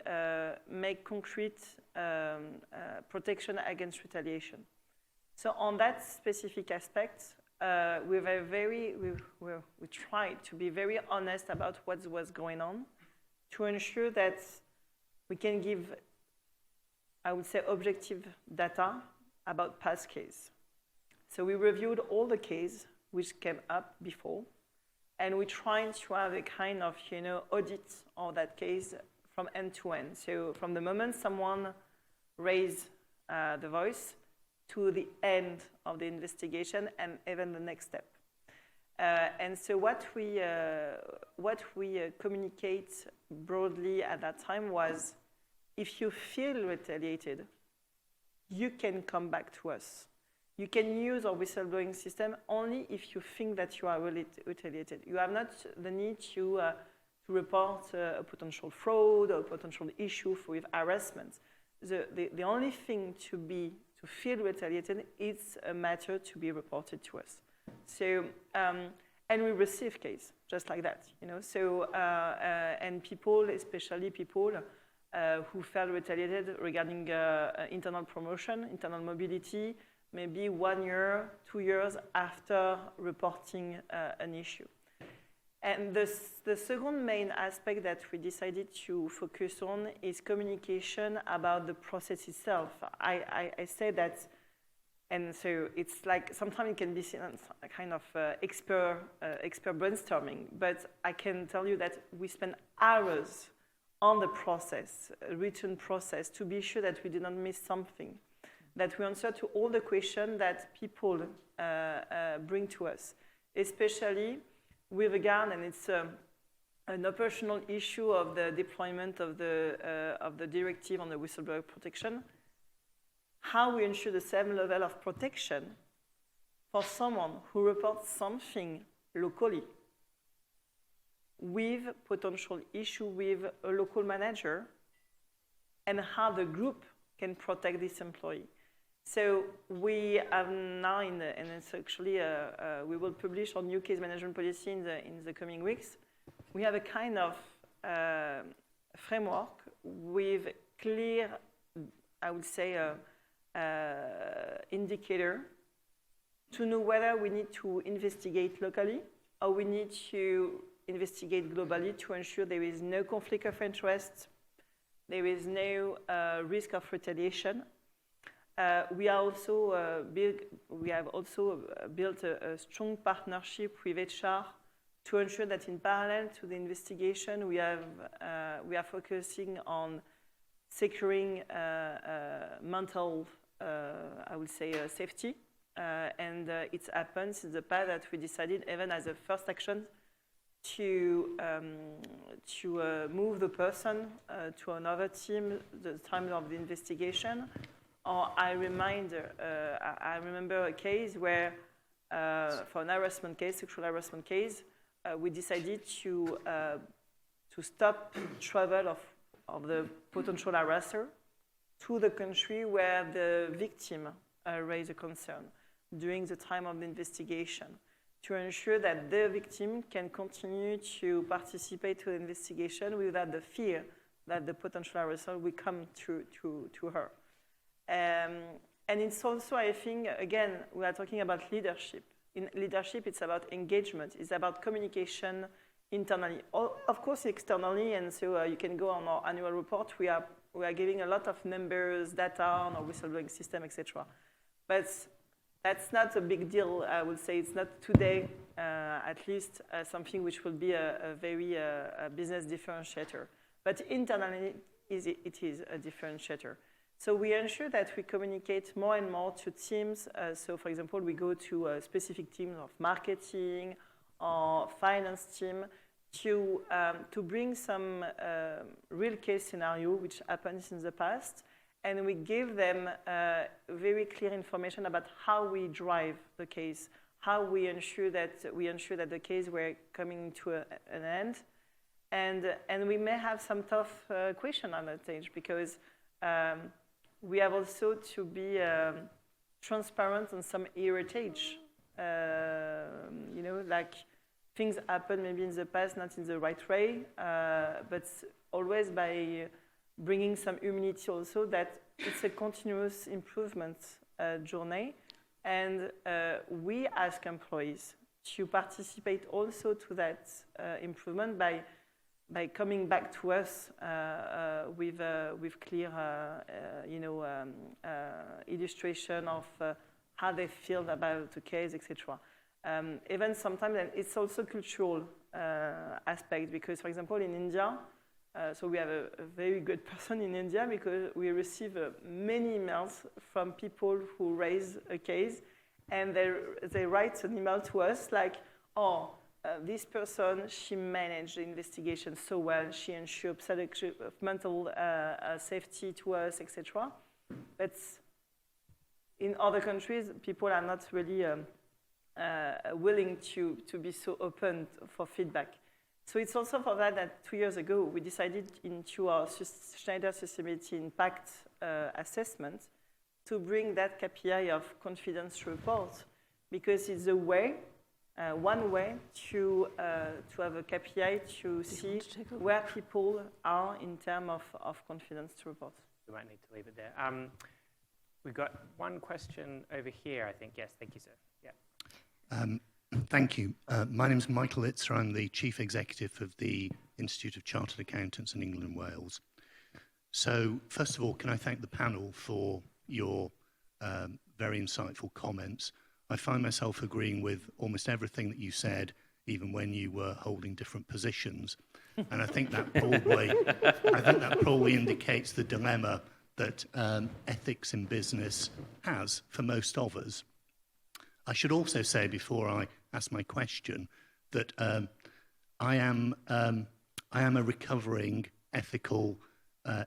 make concrete protection against retaliation. So on that specific aspect, we tried to be very honest about what was going on to ensure that we can give, I would say, objective data about past cases. So we reviewed all the cases which came up before, and we tried to have a kind of, audit of that case from end to end. So from the moment someone raised the voice to the end of the investigation and even the next step. And so what we communicate broadly at that time was, if you feel retaliated, you can come back to us. You can use our whistleblowing system only if you think that you are retaliated. You have not the need to report a potential fraud or potential issue with harassment. The only thing to feel retaliated is a matter to be reported to us. So, and we receive case just like that, So, and people, especially people who felt retaliated regarding internal promotion, internal mobility, maybe 1 year, 2 years after reporting an issue. And the second main aspect that we decided to focus on is communication about the process itself. I say that, and so it's like sometimes it can be seen as a kind of expert brainstorming, but I can tell you that we spend hours on the process, written process, to be sure that we did not miss something, that we answer to all the questions that people bring to us, especially with regard, and it's an operational issue of the deployment of the directive on the whistleblower protection, how we ensure the same level of protection for someone who reports something locally with potential issue with a local manager, and how the group can protect this employee. So we have now, and it's actually, we will publish our new case management policy in the coming weeks. We have a kind of framework with clear, I would say, indicator to know whether we need to investigate locally or we need to investigate globally to ensure there is no conflict of interest, there is no risk of retaliation. We have also built a strong partnership with HR to ensure that in parallel to the investigation, we are focusing on securing mental, I would say, safety. And it happens in the past that we decided, even as a first action, to move the person to another team at the time of the investigation. Or I remember a case where, for an harassment case, sexual harassment case, we decided to stop travel of the potential harasser to the country where the victim raised a concern during the time of the investigation, to ensure that the victim can continue to participate to the investigation without the fear that the potential harasser will come to her. And it's also, I think, again, we are talking about leadership. In leadership, it's about engagement. It's about communication internally. Of course, externally, and so you can go on our annual report. We are giving a lot of numbers, data on our whistleblowing system, etc. But that's not a big deal, I would say. It's not today, at least, something which will be a very business differentiator. But internally, it is a differentiator. So we ensure that we communicate more and more to teams. So, for example, we go to specific teams of marketing or finance team to bring some real case scenario which happens in the past, and we give them very clear information about how we drive the case, how we ensure that the case were coming to an end, and we may have some tough question on that stage because. We have also to be transparent on some heritage. Like things happen maybe in the past, not in the right way, but always by bringing some humility also that it's a continuous improvement journey. And we ask employees to participate also to that improvement by coming back to us with clear, illustration of how they feel about the case, etc. Even sometimes, and it's also cultural aspect, because, for example, in India, so we have a very good person in India, because we receive many emails from people who raise a case, and they write an email to us like, oh, this person, she managed the investigation so well, she ensured mental safety to us, etc. But in other countries, people are not really willing to be so open for feedback. So it's also for that 2 years ago, we decided into our Schneider Sustainability Impact assessment to bring that KPI of confidence report, because it's a way, one way to have a KPI to see where people are in terms of confidence report. We might need to leave it there. We've got one question over here, I think. Yes, thank you, sir. Yeah. Thank you. My name is Michael Itzer. I'm the Chief Executive of the Institute of Chartered Accountants in England and Wales. So, first of all, can I thank the panel for your very insightful comments. I find myself agreeing with almost everything that you said, even when you were holding different positions. And I think that probably indicates the dilemma that ethics in business has for most of us. I should also say, before I ask my question, that I am a recovering ethical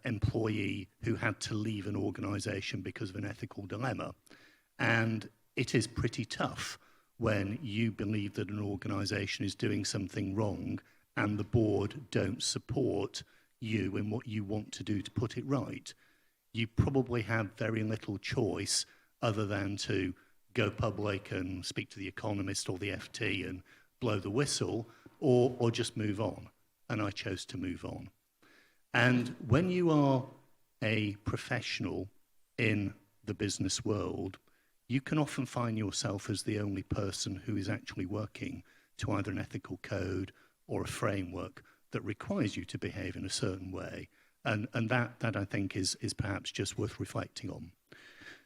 employee who had to leave an organisation because of an ethical dilemma. And it is pretty tough when you believe that an organisation is doing something wrong and the board don't support you in what you want to do to put it right. You probably have very little choice other than to go public and speak to the Economist or the FT and blow the whistle, or just move on. And I chose to move on. And when you are a professional in the business world, you can often find yourself as the only person who is actually working to either an ethical code or a framework that requires you to behave in a certain way. And that I think is perhaps just worth reflecting on.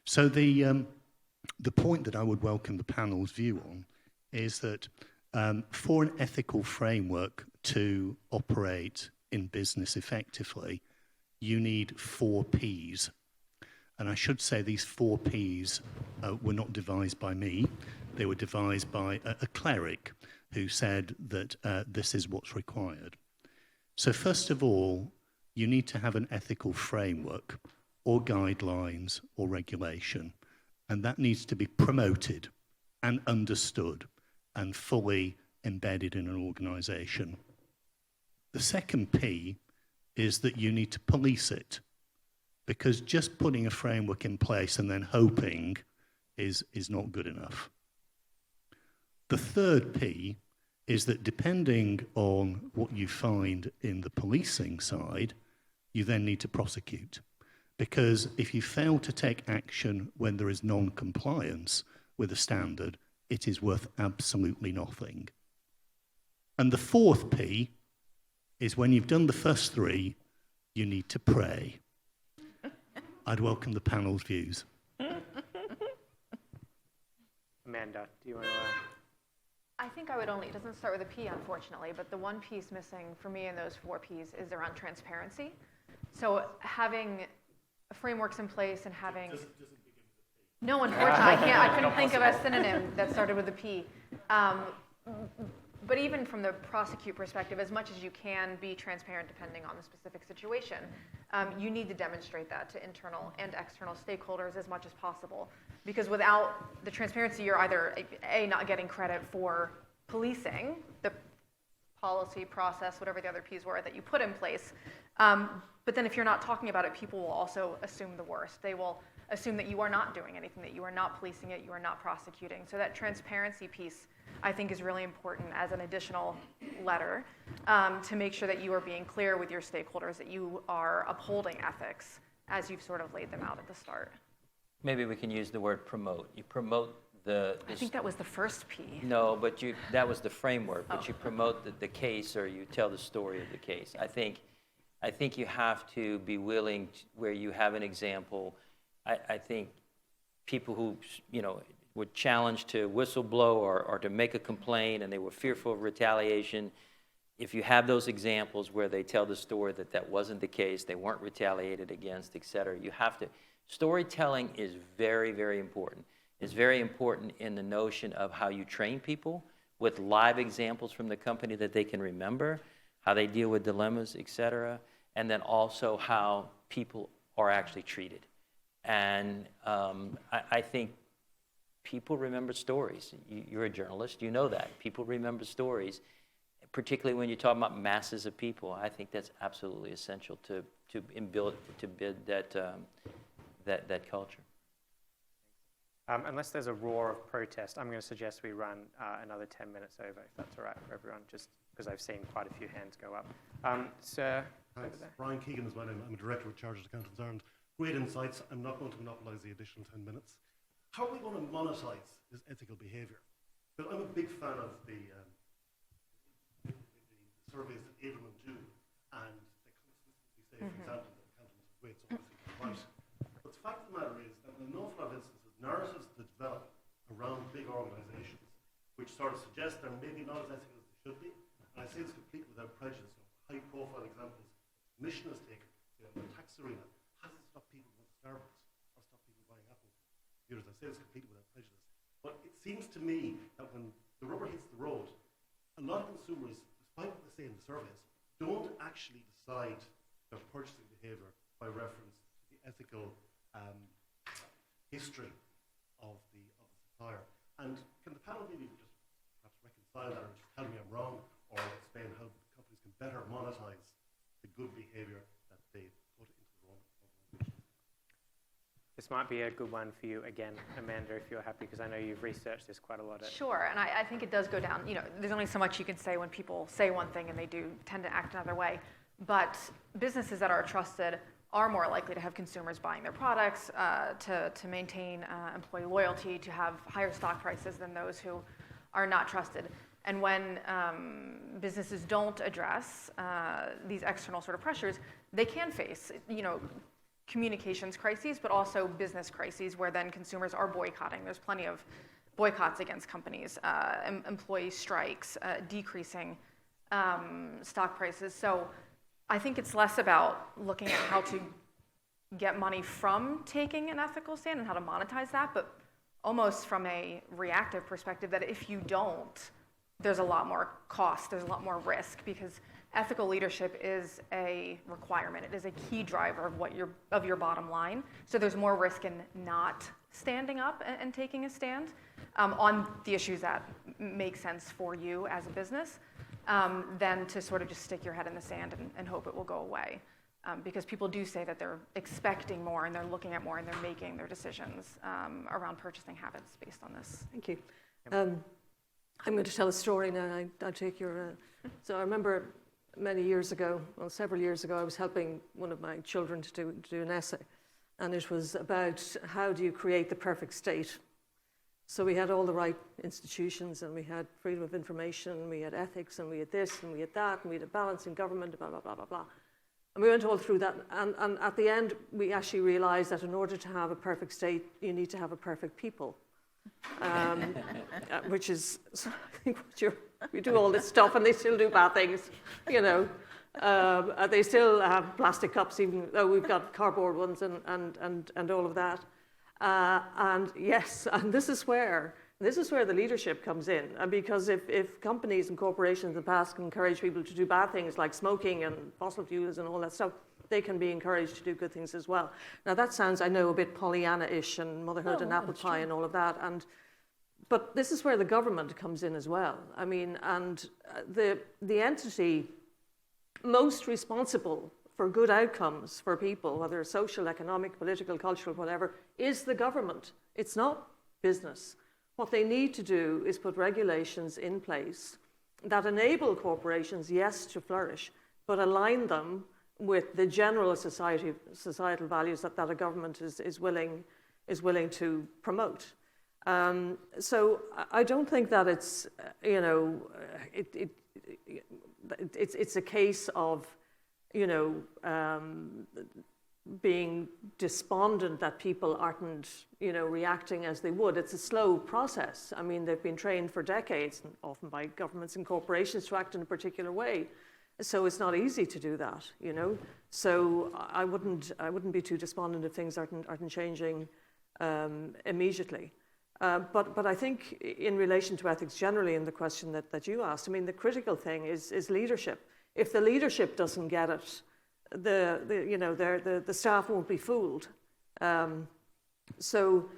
So the point that I would welcome the panel's view on is that for an ethical framework to operate in business effectively, you need 4 Ps. And I should say these 4 Ps were not devised by me. They were devised by a cleric who said that this is what's required. So first of all, you need to have an ethical framework or guidelines or regulation. And that needs to be promoted and understood and fully embedded in an organisation. The second P is that you need to police it, because just putting a framework in place and then hoping is not good enough. The third P is that depending on what you find in the policing side, you then need to prosecute. Because if you fail to take action when there is non-compliance with a standard, it is worth absolutely nothing. And the fourth P is when you've done the first 3, you need to pray. I'd welcome the panel's views. Amanda, do you want to... I think I would only, it doesn't start with a P, unfortunately, but the one piece missing for me in those 4 Ps is around transparency. So having frameworks in place and having... No, unfortunately, I couldn't think of a synonym that started with a P. But even from the prosecute perspective, as much as you can be transparent depending on the specific situation, you need to demonstrate that to internal and external stakeholders as much as possible. Because without the transparency, you're either, A, not getting credit for policing, the policy, process, whatever the other Ps were that you put in place. But then if you're not talking about it, people will also assume the worst. They will assume that you are not doing anything, that you are not policing it, you are not prosecuting. So that transparency piece, I think, is really important as an additional letter to make sure that you are being clear with your stakeholders, that you are upholding ethics as you've sort of laid them out at the start. Maybe we can use the word promote. You promote I think that was the first P. No, but that was the framework, but you promote the case or you tell the story of the case. I think you have to be willing where you have an example. I think people who, were challenged to whistleblow or to make a complaint and they were fearful of retaliation, if you have those examples where they tell the story that wasn't the case, they weren't retaliated against, et cetera, you have to. Storytelling is very, very important. It's very important in the notion of how you train people with live examples from the company that they can remember, how they deal with dilemmas, et cetera, and then also how people are actually treated. And I think people remember stories. You're a journalist, you know that. People remember stories, particularly when you're talking about masses of people. I think that's absolutely essential to build that culture. Unless there's a roar of protest, I'm going to suggest we run another 10 minutes over, if that's all right for everyone, just because I've seen quite a few hands go up. Sir? Thanks. Brian Keegan is my name. I'm a director with Chartered Accountants Ireland. Great insights. I'm not going to monopolise the additional 10 minutes. How are we going to monetize this ethical behaviour? Well, I'm a big fan of the surveys that Edelman do, and they consistently say, for example, that accountants are great, so obviously they're right. But the fact of the matter is that in an awful lot of instances, narratives that develop around big organisations, which sort of suggest they're maybe not as ethical as they should be, and I say this completely without prejudice. High-profile examples Commission has taken in the tax arena hasn't stopped people going to Starbucks or stopped people buying Apple computers. I say this completely without prejudice. But it seems to me that when the rubber hits the road, a lot of consumers, despite what they say in the surveys, don't actually decide their purchasing behaviour by reference to the ethical history of the supplier. And can the panel maybe just perhaps reconcile that, or just tell me I'm wrong, or explain how companies can better monetize the good behaviour that they put into their own organizations? This might be a good one for you again, Amanda, if you're happy, because I know you've researched this quite a lot. Sure, and I think it does go down. There's only so much you can say when people say one thing and they do tend to act another way. But businesses that are trusted are more likely to have consumers buying their products, to maintain employee loyalty, to have higher stock prices than those who are not trusted. And when businesses don't address these external sort of pressures, they can face, communications crises, but also business crises where then consumers are boycotting. There's plenty of boycotts against companies, employee strikes, decreasing stock prices. So I think it's less about looking at how to get money from taking an ethical stand and how to monetize that, but almost from a reactive perspective that if you don't, there's a lot more cost, there's a lot more risk, because ethical leadership is a requirement. It is a key driver of your bottom line. So there's more risk in not standing up and taking a stand on the issues that make sense for you as a business than to sort of just stick your head in the sand and hope it will go away. Because people do say that they're expecting more and they're looking at more and they're making their decisions around purchasing habits based on this. Thank you. I'm going to tell a story now. I take your. So I remember many years ago, well, several years ago, I was helping one of my children to do an essay, and it was about how do you create the perfect state. So we had all the right institutions, and we had freedom of information, and we had ethics, and we had this, and we had that, and we had a balance in government, blah, blah, blah, blah, blah. And we went all through that, and at the end, we actually realized that in order to have a perfect state, you need to have a perfect people. Which is, I think, we do all this stuff and they still do bad things, They still have plastic cups, even though we've got cardboard ones and all of that. And yes, and this is where the leadership comes in. And because if companies and corporations in the past can encourage people to do bad things like smoking and fossil fuels and all that stuff, they can be encouraged to do good things as well. Now that sounds, I know, a bit Pollyanna-ish and motherhood and apple pie and all of that. But this is where the government comes in as well. I mean, and the entity most responsible for good outcomes for people, whether social, economic, political, cultural, whatever, is the government. It's not business. What they need to do is put regulations in place that enable corporations, yes, to flourish, but align them with the general societal values that a government is willing to promote. So I don't think that it's, it's a case of, being despondent that people aren't, reacting as they would. It's a slow process. I mean, they've been trained for decades, and often by governments and corporations, to act in a particular way. So it's not easy to do that, So I wouldn't be too despondent if things aren't changing immediately. But I think in relation to ethics generally, in the question that you asked, I mean, the critical thing is leadership. If the leadership doesn't get it, the staff won't be fooled. So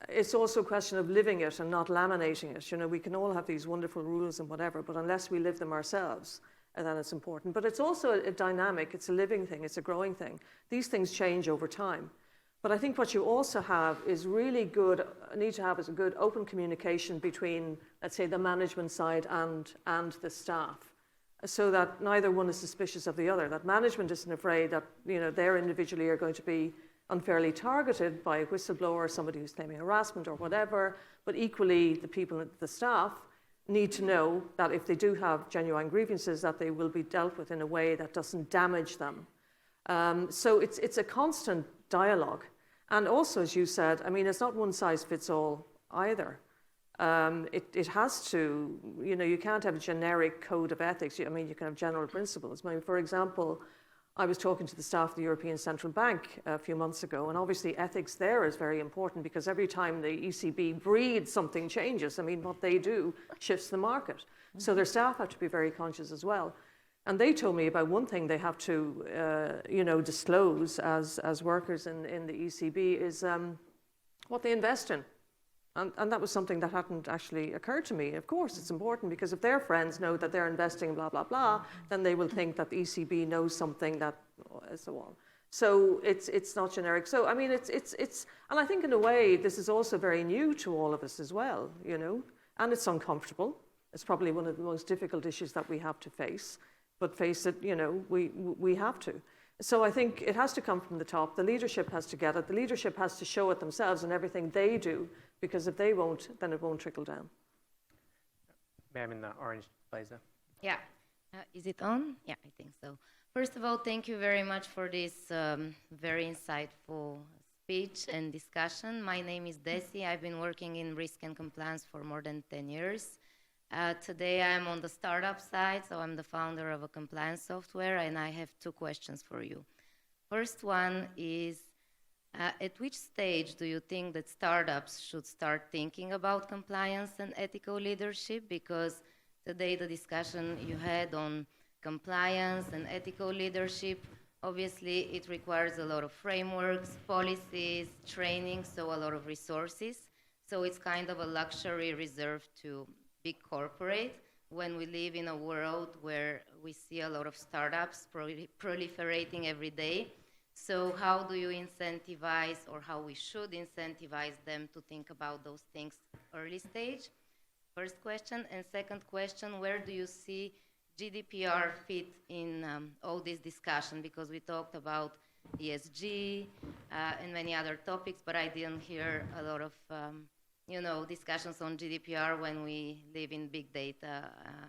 it's also a question of living it and not laminating it. We can all have these wonderful rules and whatever, but unless we live them ourselves, then it's important. But it's also a dynamic, it's a living thing, it's a growing thing. These things change over time. But I think what you also need to have is a good open communication between, let's say, the management side and the staff, so that neither one is suspicious of the other, that management isn't afraid that they're individually are going to be unfairly targeted by a whistleblower, somebody who's claiming harassment or whatever, but equally the staff need to know that if they do have genuine grievances, that they will be dealt with in a way that doesn't damage them. So it's a constant dialogue. And also, as you said, I mean, it's not one size fits all either. It has to, you can't have a generic code of ethics. I mean, you can have general principles. I mean, for example, I was talking to the staff of the European Central Bank a few months ago, and obviously ethics there is very important because every time the ECB breathes, something changes. I mean, what they do shifts the market. So their staff have to be very conscious as well. And they told me about one thing they have to, disclose as workers in the ECB is what they invest in. And that was something that hadn't actually occurred to me. Of course, it's important because if their friends know that they're investing blah, blah, blah, then they will think that the ECB knows something that, so on. So it's not generic. So, I mean, it's and I think in a way, this is also very new to all of us as well, and it's uncomfortable. It's probably one of the most difficult issues that we have to face, but face it, we have to. So I think it has to come from the top. The leadership has to get it. The leadership has to show it themselves in everything they do, because if they won't, then it won't trickle down. Ma'am in the orange blazer. Yeah. Is it on? Yeah, I think so. First of all, thank you very much for this very insightful speech and discussion. My name is Desi. I've been working in risk and compliance for more than 10 years. Today I'm on the startup side, so I'm the founder of a compliance software, and I have two questions for you. First one is, at which stage do you think that startups should start thinking about compliance and ethical leadership? Because today the discussion you had on compliance and ethical leadership, obviously it requires a lot of frameworks, policies, training, so a lot of resources. So it's kind of a luxury reserved to big corporate when we live in a world where we see a lot of startups proliferating every day. So how do you incentivize, or how we should incentivize them to think about those things early stage? First question. And second question, where do you see GDPR fit in all this discussion? Because we talked about ESG and many other topics, but I didn't hear a lot of discussions on GDPR when we live in big data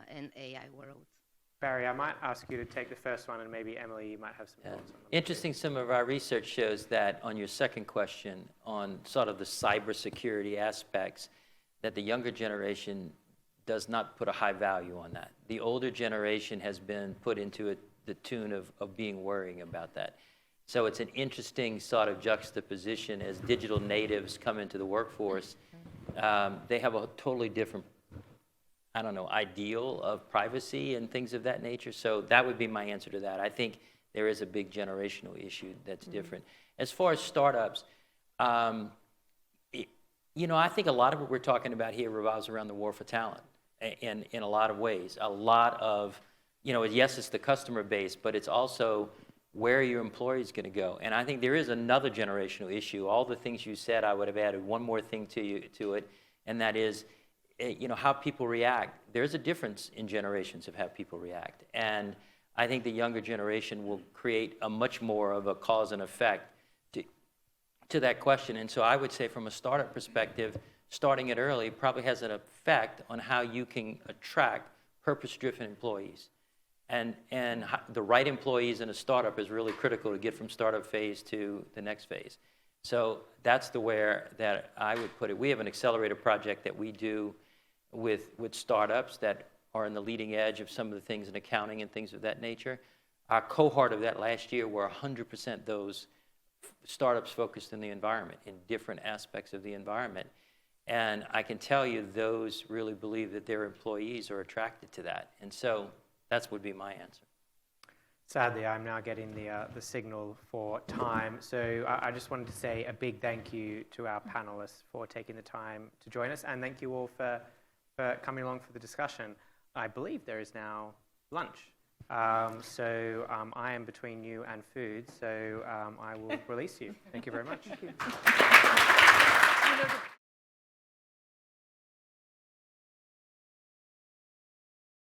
and AI world. Barry, I might ask you to take the first one, and maybe Emily, you might have some thoughts on that. Interesting, some of our research shows that on your second question, on sort of the cybersecurity aspects, that the younger generation does not put a high value on that. The older generation has been put into the tune of being worrying about that. So it's an interesting sort of juxtaposition as digital natives come into the workforce. They have a totally different, ideal of privacy and things of that nature. So that would be my answer to that. I think there is a big generational issue that's different. As far as startups, I think a lot of what we're talking about here revolves around the war for talent in a lot of ways. A lot of, yes, it's the customer base, but it's also where are your employees going to go? And I think there is another generational issue. All the things you said, I would have added one more thing to it, and that is, how people react. There's a difference in generations of how people react. And I think the younger generation will create a much more of a cause and effect to that question. And so I would say from a startup perspective, starting it early probably has an effect on how you can attract purpose-driven employees. And the right employees in a startup is really critical to get from startup phase to the next phase. So that's the where that I would put it. We have an accelerator project that we do with startups that are in the leading edge of some of the things in accounting and things of that nature. Our cohort of that last year were 100% those startups focused in the environment, in different aspects of the environment. And I can tell you those really believe that their employees are attracted to that. And so that would be my answer. Sadly, I'm now getting the signal for time. So I just wanted to say a big thank you to our panelists for taking the time to join us. And thank you all for coming along for the discussion. I believe there is now lunch. So I am between you and food, so I will release you. Thank you very much. Thank you.